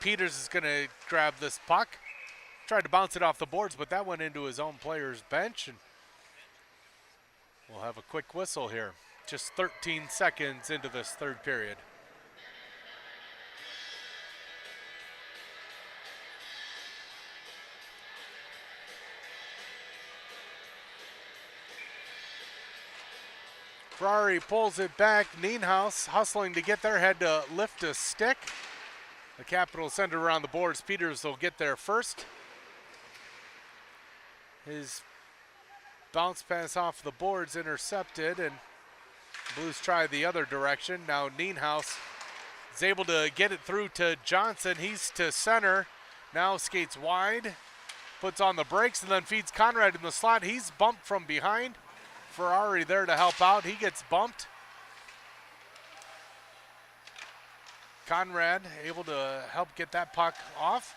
Peters is going to grab this puck. Tried to bounce it off the boards, but that went into his own player's bench. And we'll have a quick whistle here. Just 13 seconds into this third period. Ferrari pulls it back. Nienhaus hustling to get there, had to lift a stick. The Capitals send it around the boards. Peters will get there first. His bounce pass off the boards intercepted, and Blues try the other direction. Now Nienhaus is able to get it through to Johnson. He's to center. Now skates wide, puts on the brakes, and then feeds Conrad in the slot. He's bumped from behind. Ferrari there to help out. He gets bumped. Conrad able to help get that puck off.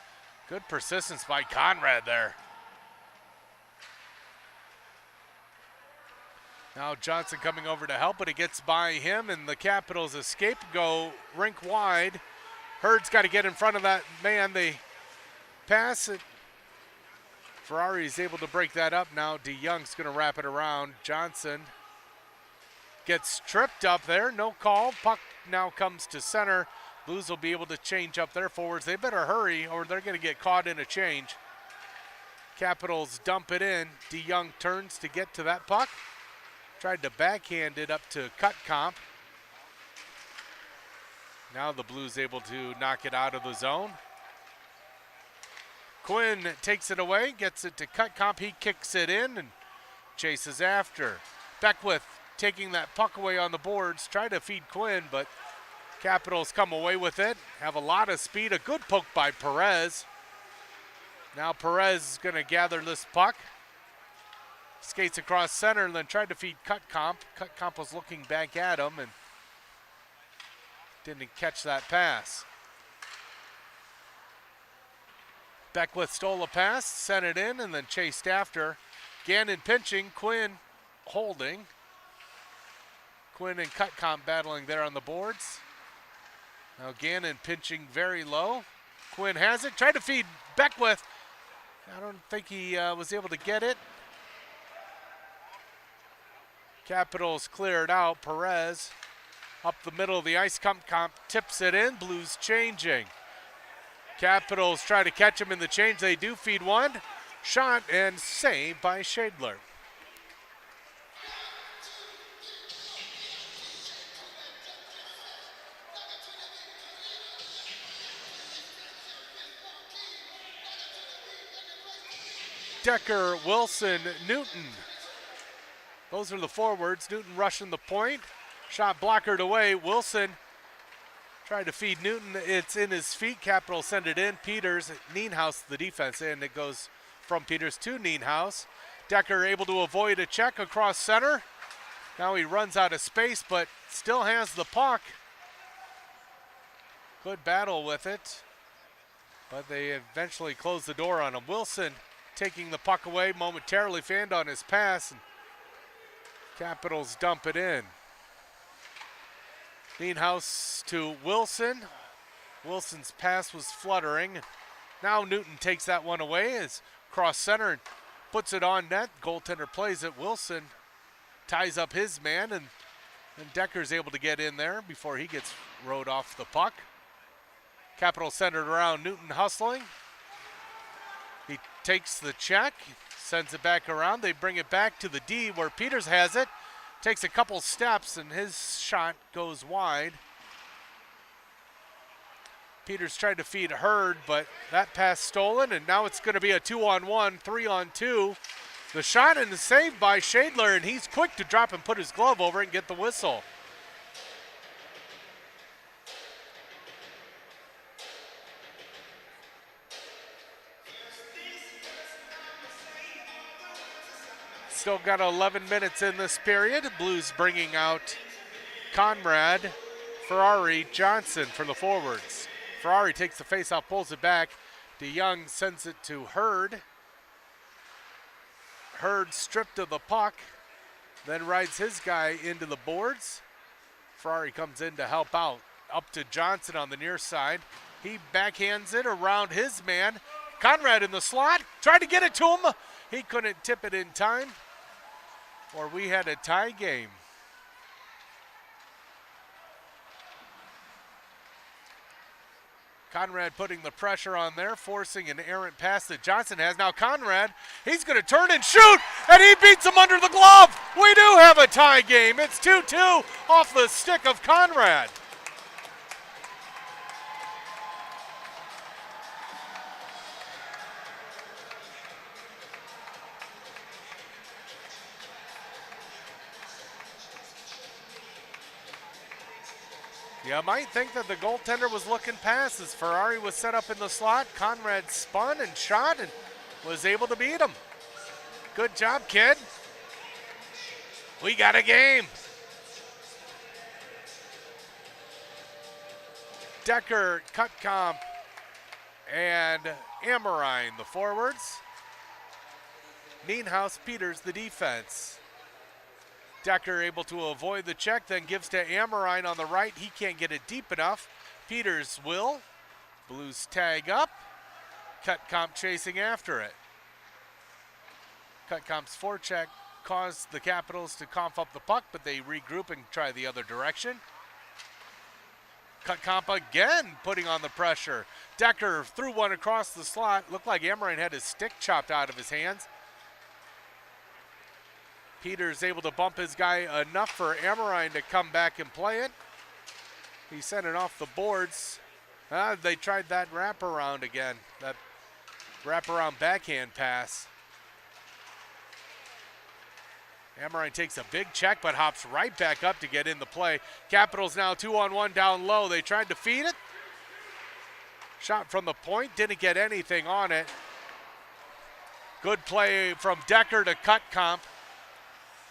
Good persistence by Conrad there. Now Johnson coming over to help, but it gets by him, and the Capitals escape, go rink wide. Hurd's got to get in front of that man. They pass it. Ferrari's able to break that up. Now DeYoung's going to wrap it around. Johnson gets tripped up there. No call. Puck now comes to center. Blues will be able to change up their forwards. They better hurry or they're going to get caught in a change. Capitals dump it in. DeYoung turns to get to that puck. Tried to backhand it up to Cutcomp. Now the Blues able to knock it out of the zone. Quinn takes it away, gets it to Cutcomp. He kicks it in and chases after. Beckwith taking that puck away on the boards. Try to feed Quinn, but Capitals come away with it. Have a lot of speed. A good poke by Perez. Now Perez is going to gather this puck. Skates across center and then tried to feed Cutcomp. Cutcomp was looking back at him and didn't catch that pass. Beckwith stole a pass, sent it in, and then chased after. Gannon pinching, Quinn holding. Quinn and Cutcomp battling there on the boards. Now Gannon pinching very low. Quinn has it, tried to feed Beckwith. I don't think he was able to get it. Capitals cleared out. Perez up the middle of the ice. Cutcomp tips it in. Blues changing. Capitals try to catch him in the change. They do feed one. Shot and saved by Shadler. Decker, Wilson, Newton. Those are the forwards. Newton rushing the point. Shot blockered away. Wilson tried to feed Newton. It's in his feet. Capitals send it in. Peters, Nienhaus the defense, and it goes from Peters to Nienhaus. Decker able to avoid a check across center. Now he runs out of space, but still has the puck. Good battle with it, but they eventually close the door on him. Wilson taking the puck away, momentarily fanned on his pass, and Capitals dump it in. Nienhuis to Wilson. Wilson's pass was fluttering. Now Newton takes that one away as cross center and puts it on net. Goaltender plays it. Wilson ties up his man, and Decker's able to get in there before he gets rode off the puck. Capitals centered around Newton hustling. He takes the check, sends it back around. They bring it back to the D where Peters has it. Takes a couple steps, and his shot goes wide. Peters tried to feed Hurd, but that pass stolen, and now it's going to be a 2-on-1, 3-on-2. The shot and the save by Shadler, and he's quick to drop and put his glove over it and get the whistle. Still got 11 minutes in this period. Blues bringing out Conrad, Ferrari, Johnson for the forwards. Ferrari takes the faceoff, pulls it back. DeYoung sends it to Hurd. Hurd stripped of the puck, then rides his guy into the boards. Ferrari comes in to help out. Up to Johnson on the near side. He backhands it around his man. Conrad in the slot, tried to get it to him. He couldn't tip it in time, or we had a tie game. Conrad putting the pressure on there, forcing an errant pass that Johnson has. Now Conrad, he's going to turn and shoot, and he beats him under the glove. We do have a tie game. It's 2-2 off the stick of Conrad. You might think that the goaltender was looking past as Ferrari was set up in the slot. Conrad spun and shot and was able to beat him. Good job, kid. We got a game. Decker, Cutcomp, and Amorine, the forwards. Nienhuis, Peters, the defense. Decker able to avoid the check, then gives to Amorine on the right. He can't get it deep enough. Peters will. Blues tag up. Cutcomp chasing after it. Cutcomp's forecheck caused the Capitals to cough up the puck, but they regroup and try the other direction. Cutcomp again putting on the pressure. Decker threw one across the slot. Looked like Amorine had his stick chopped out of his hands. Peters able to bump his guy enough for Amorine to come back and play it. He sent it off the boards. They tried that wraparound again, that wraparound backhand pass. Amorine takes a big check but hops right back up to get in the play. Capitals now 2-on-1 down low. They tried to feed it. Shot from the point, didn't get anything on it. Good play from Decker to Cutcomp.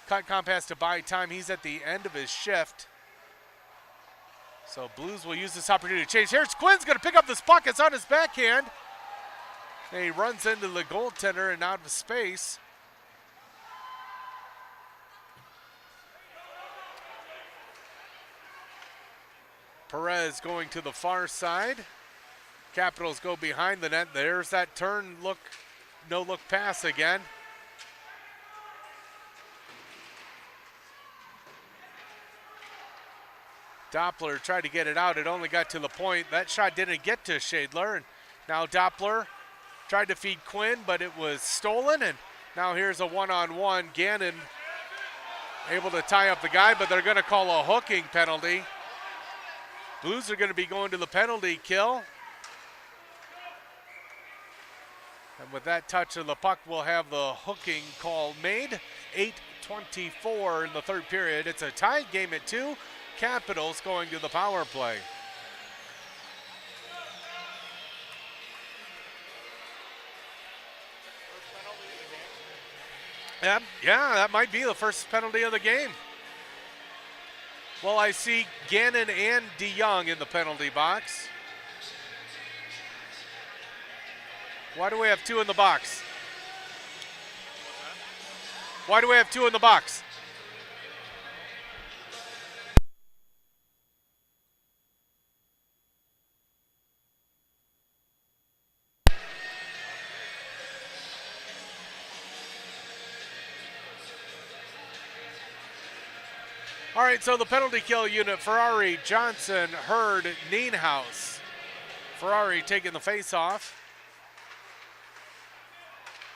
Cutcomp has to buy time. He's at the end of his shift. So Blues will use this opportunity to change. Here's Quinn's going to pick up this puck. It's on his backhand. And he runs into the goaltender and out of space. Perez going to the far side. Capitals go behind the net. There's that turn look, no look pass again. Doppler tried to get it out. It only got to the point. That shot didn't get to Shadler. And now Doppler tried to feed Quinn, but it was stolen. And now here's a one-on-one. Gannon able to tie up the guy, but they're going to call a hooking penalty. Blues are going to be going to the penalty kill. And with that touch of the puck, we'll have the hooking call made. 8:24 in the third period. It's a tied game at 2. Capitals going to the power play. Yeah, that might be the first penalty of the game. Well, I see Gannon and DeYoung in the penalty box. Why do we have two in the box? Why do we have two in the box? All right, so the penalty kill unit, Ferrari, Johnson, Hurd, Nienhaus. Ferrari taking the face-off.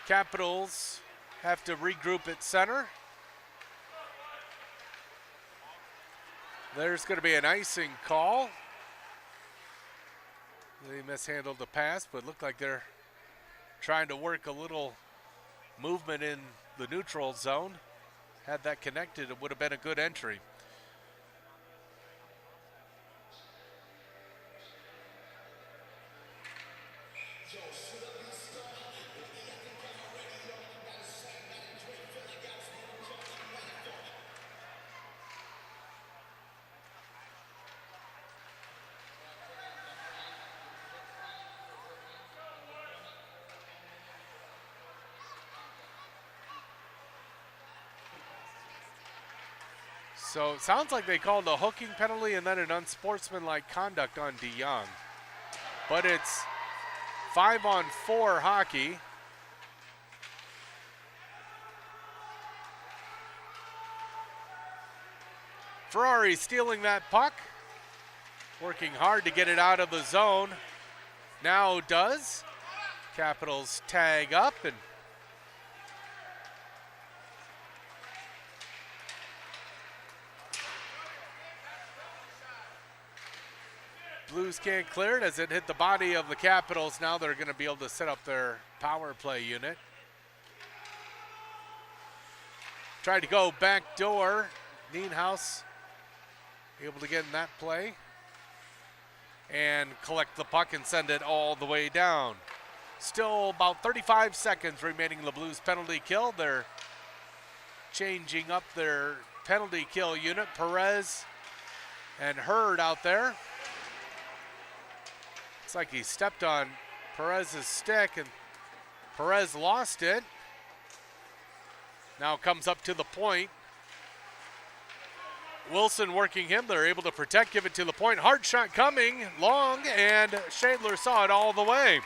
Capitals have to regroup at center. There's going to be an icing call. They mishandled the pass, but looked like they're trying to work a little movement in the neutral zone. Had that connected, it would have been a good entry. So it sounds like they called a hooking penalty and then an unsportsmanlike conduct on DeYoung. But it's 5-on-4 hockey. Ferrari stealing that puck. Working hard to get it out of the zone. Now does. Capitals tag up and Blues can't clear it as it hit the body of the Capitals. Now they're going to be able to set up their power play unit. Tried to go back door. Nienhaus able to get in that play and collect the puck and send it all the way down. Still about 35 seconds remaining in the Blues penalty kill. They're changing up their penalty kill unit. Perez and Hurd out there. Looks like he stepped on Perez's stick and Perez lost it. Now comes up to the point. Wilson working him. They're able to protect, give it to the point. Hard shot coming, long, and Shadler saw it all the way.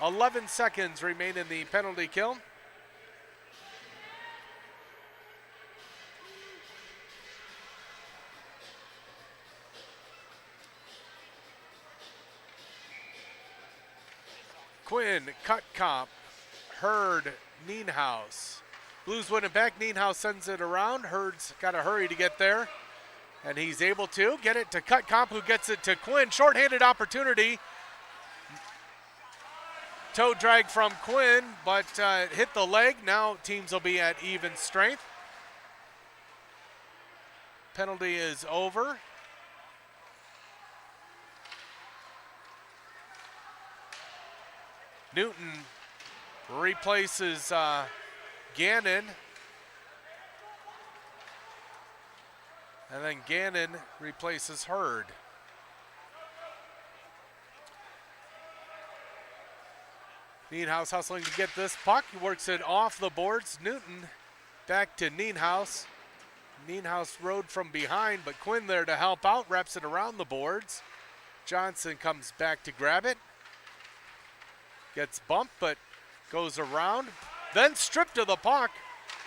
11 seconds remain in the penalty kill. Quinn, Cutcomp, Hurd, Nienhaus. Blues win it back. Nienhaus sends it around. Hurd's got to hurry to get there. And he's able to get it to Cutcomp, who gets it to Quinn. Short-handed opportunity. Toe drag from Quinn, but hit the leg. Now teams will be at even strength. Penalty is over. Newton replaces Gannon. And then Gannon replaces Hurd. Nienhaus hustling to get this puck. He works it off the boards. Newton back to Nienhaus. Nienhaus rode from behind, but Quinn there to help out. Wraps it around the boards. Johnson comes back to grab it. Gets bumped, but goes around. Then stripped of the puck.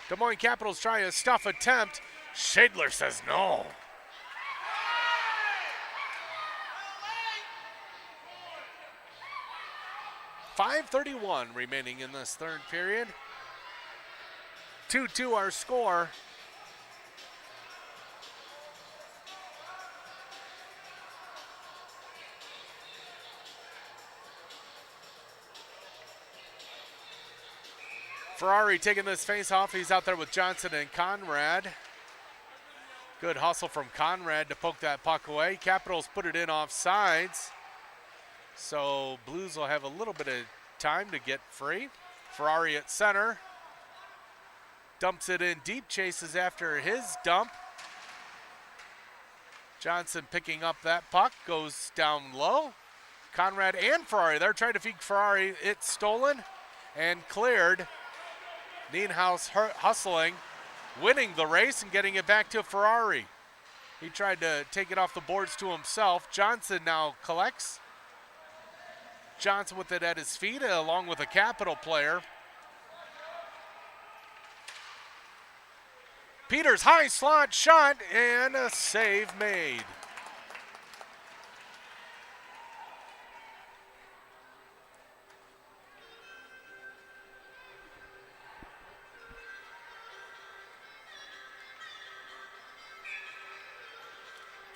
Des Moines Capitals try a stuff attempt. Shadler says no. .531 remaining in this third period. 2-2 our score. Ferrari taking this face-off. He's out there with Johnson and Conrad. Good hustle from Conrad to poke that puck away. Capitals put it in off sides. So Blues will have a little bit of time to get free. Ferrari at center. Dumps it in deep, chases after his dump. Johnson picking up that puck, goes down low. Conrad and Ferrari, they're trying to feed Ferrari. It's stolen and cleared. Nienhaus hustling, winning the race and getting it back to Ferrari. He tried to take it off the boards to himself. Johnson now collects. Johnson with it at his feet along with a Capital player. Peters high slot shot and a save made.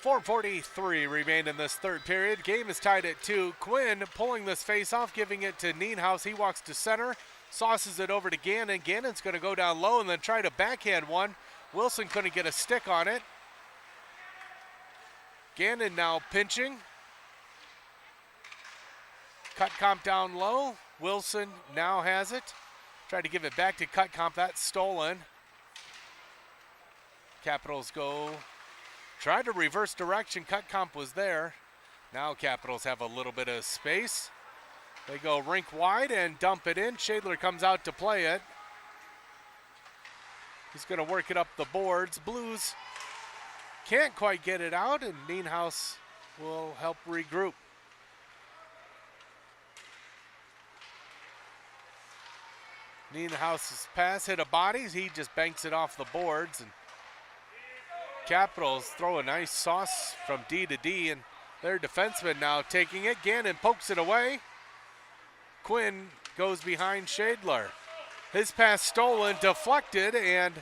.443 remain in this third period. Game is tied at 2. Quinn pulling this face off, giving it to Nienhaus. He walks to center, sauces it over to Gannon. Gannon's going to go down low and then try to backhand one. Wilson couldn't get a stick on it. Gannon now pinching. Cutcomp down low. Wilson now has it. Tried to give it back to Cutcomp. That's stolen. Capitals go. Tried to reverse direction. Cutcomp was there. Now Capitals have a little bit of space. They go rink wide and dump it in. Shadler comes out to play it. He's going to work it up the boards. Blues can't quite get it out, and Nienhaus will help regroup. Nienhaus's pass hit a body. He just banks it off the boards, and Capitals throw a nice sauce from D to D, and their defenseman now taking it. Gannon pokes it away. Quinn goes behind Shadler. His pass stolen, deflected, and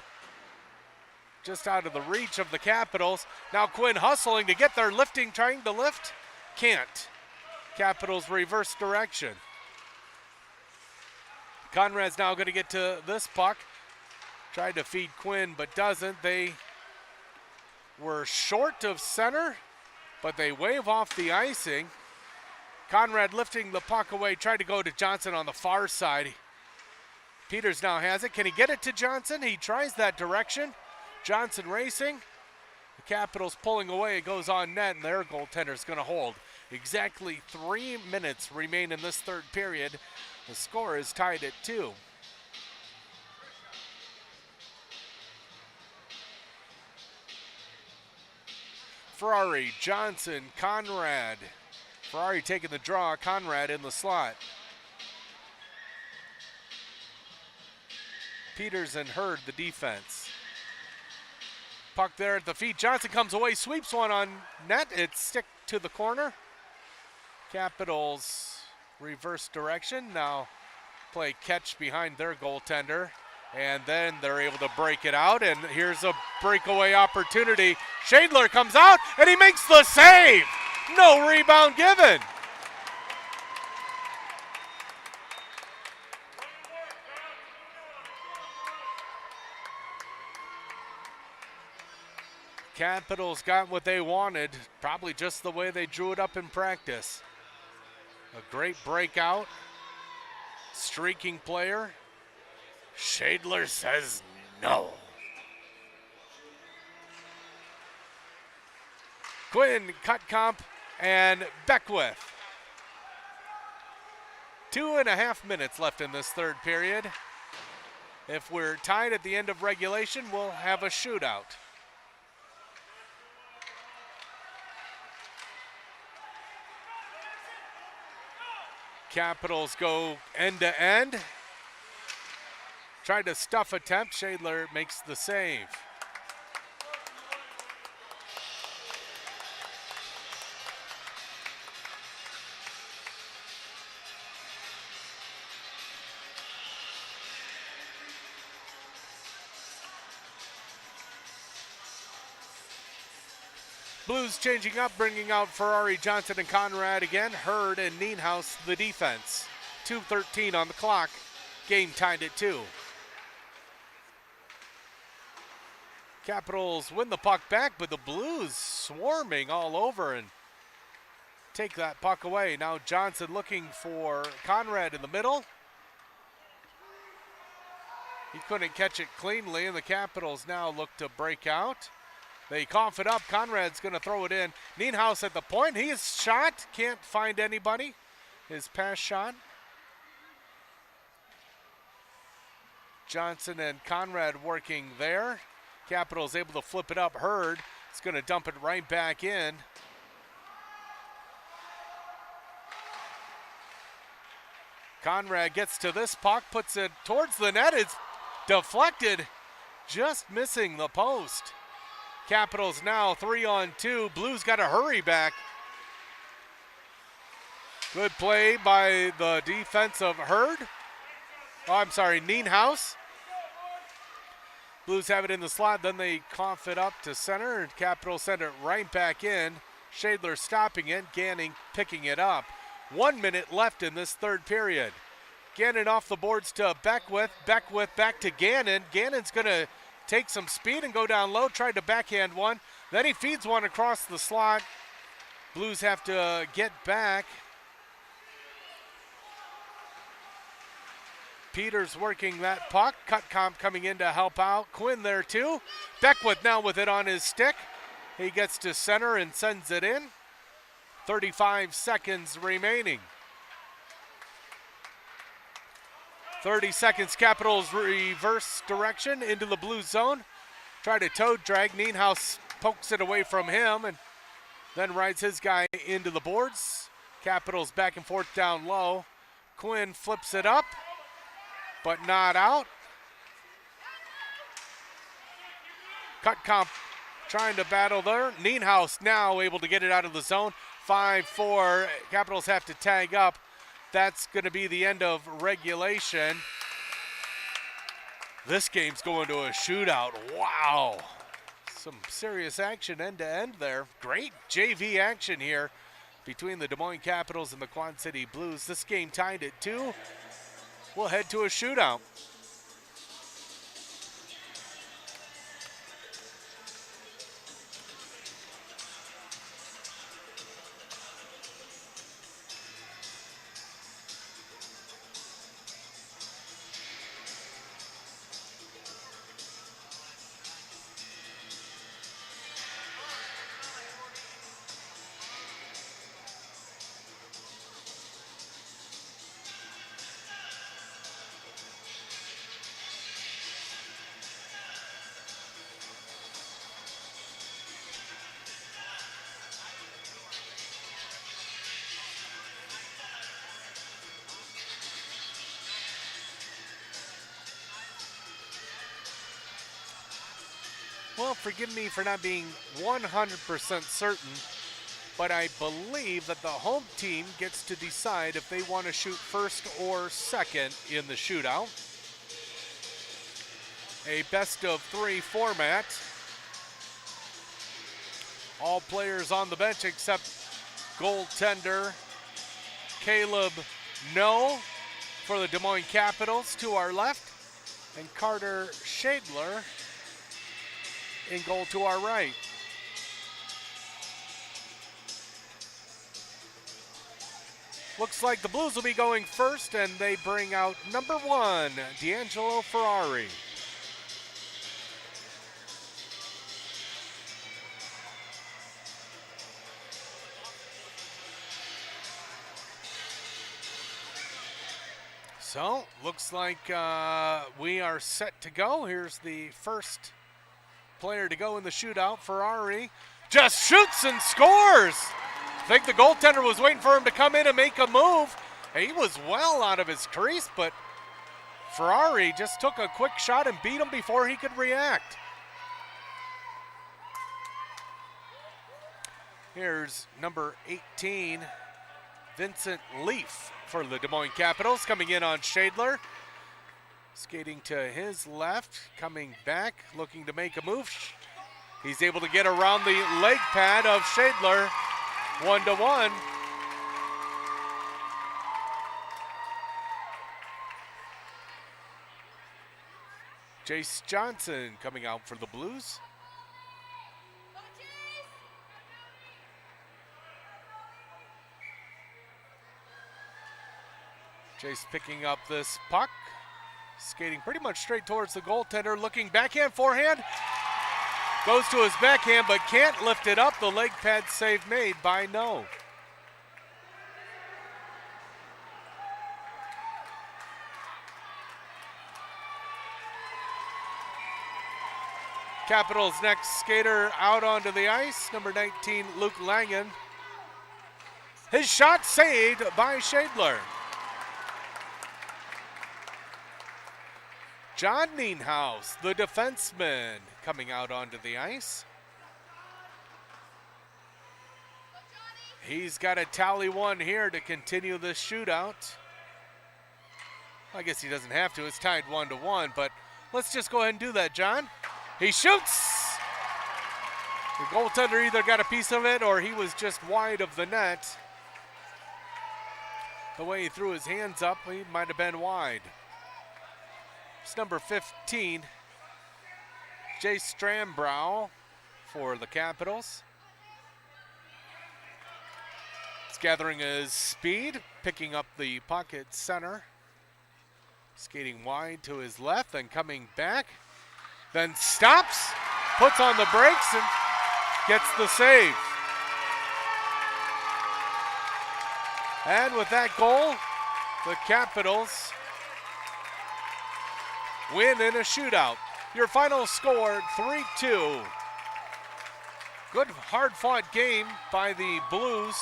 just out of the reach of the Capitals. Now Quinn hustling to get there, lifting, trying to lift. Can't. Capitals reverse direction. Conrad's now going to get to this puck. Tried to feed Quinn, but doesn't. They were short of center, but they wave off the icing. Conrad lifting the puck away, tried to go to Johnson on the far side. Peters now has it. Can he get it to Johnson? He tries that direction. Johnson racing. The Capitals pulling away. It goes on net, and their goaltender's going to hold. Exactly 3 minutes remain in this third period. The score is tied at 2. Ferrari, Johnson, Conrad. Ferrari taking the draw, Conrad in the slot. Peters and Hurd the defense. Puck there at the feet. Johnson comes away, sweeps one on net. It's stick to the corner. Capitals reverse direction. Now play catch behind their goaltender. And then they're able to break it out. And here's a breakaway opportunity. Shadler comes out and he makes the save. No rebound given. Capitals got what they wanted, probably just the way they drew it up in practice. A great breakout, streaking player. Shadler says no. Quinn, Cutcomp, and Beckwith. 2.5 minutes left in this third period. If we're tied at the end of regulation, we'll have a shootout. Capitals go end to end. Tried to stuff attempt. Shadler makes the save. Blues changing up, bringing out Ferrari, Johnson, and Conrad again. Hurd and Nienhaus the defense. 2:13 on the clock. Game tied at 2. Capitals win the puck back, but the Blues swarming all over and take that puck away. Now Johnson looking for Conrad in the middle. He couldn't catch it cleanly, and the Capitals now look to break out. They cough it up. Conrad's going to throw it in. Nienhuis at the point. He is shot. Can't find anybody. His pass shot. Johnson and Conrad working there. Capitals able to flip it up. Hurd is going to dump it right back in. Conrad gets to this puck, puts it towards the net. It's deflected, just missing the post. Capitals now 3-on-2. Blues got to hurry back. Good play by the defensive Hurd. Oh, I'm sorry, Nienhuis. Blues have it in the slot, then they cough it up to center, and Capitals send it right back in. Shadler stopping it, Ganning picking it up. 1 minute left in this third period. Gannon off the boards to Beckwith. Beckwith back to Gannon. Gannon's going to take some speed and go down low. Tried to backhand one. Then he feeds one across the slot. Blues have to get back. Peters working that puck. Cutcomp coming in to help out. Quinn there too. Beckwith now with it on his stick. He gets to center and sends it in. 35 seconds remaining. 30 seconds, Capitals reverse direction into the blue zone. Try to toe drag. Nienhuis pokes it away from him and then rides his guy into the boards. Capitals back and forth down low. Quinn flips it up, but not out. Cutcomp trying to battle there. Nienhuis now able to get it out of the zone. 5-4, Capitals have to tag up. That's going to be the end of regulation. This game's going to a shootout. Wow. Some serious action end to end there. Great JV action here between the Des Moines Capitals and the Quad City Blues. This game tied at 2. We'll head to a shootout. Well, forgive me for not being 100% certain, but I believe that the home team gets to decide if they want to shoot first or second in the shootout. A best-of-3 format. All players on the bench except goaltender Caleb No for the Des Moines Capitals to our left, and Carter Shadler in goal to our right. Looks like the Blues will be going first, and they bring out number 1, D'Angelo Ferrari. So, looks like we are set to go. Here's the first player to go in the shootout. Ferrari just shoots and scores. I think the goaltender was waiting for him to come in and make a move. He was well out of his crease, but Ferrari just took a quick shot and beat him before he could react. Here's number 18, Vincent Leaf for the Des Moines Capitals, coming in on Shadler. Skating to his left, coming back, looking to make a move. He's able to get around the leg pad of Shadler. 1-1. Jace Johnson coming out for the Blues. Jace picking up this puck. Skating pretty much straight towards the goaltender, looking backhand, forehand. Goes to his backhand, but can't lift it up. The leg pad save made by No. Capitals' next skater out onto the ice, number 19, Luke Langen. His shot saved by Shadler. John Nienhaus, the defenseman, coming out onto the ice. He's got a tally one here to continue this shootout. I guess he doesn't have to. It's tied 1-1, but let's just go ahead and do that, John. He shoots. The goaltender either got a piece of it or he was just wide of the net. The way he threw his hands up, he might have been wide. It's number 15, Jay Strambrow for the Capitals. He's gathering his speed, picking up the pocket center. Skating wide to his left and coming back. Then stops, puts on the brakes, and gets the save. And with that goal, the Capitals win in a shootout. Your final score, 3-2. Good, hard-fought game by the Blues.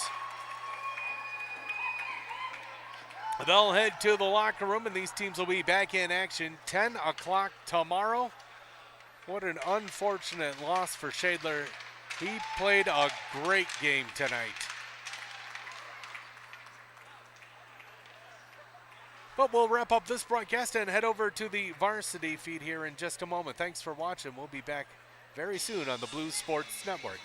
They'll head to the locker room, and these teams will be back in action 10 o'clock tomorrow. What an unfortunate loss for Shadler. He played a great game tonight. But we'll wrap up this broadcast and head over to the varsity feed here in just a moment. Thanks for watching. We'll be back very soon on the Blues Sports Network.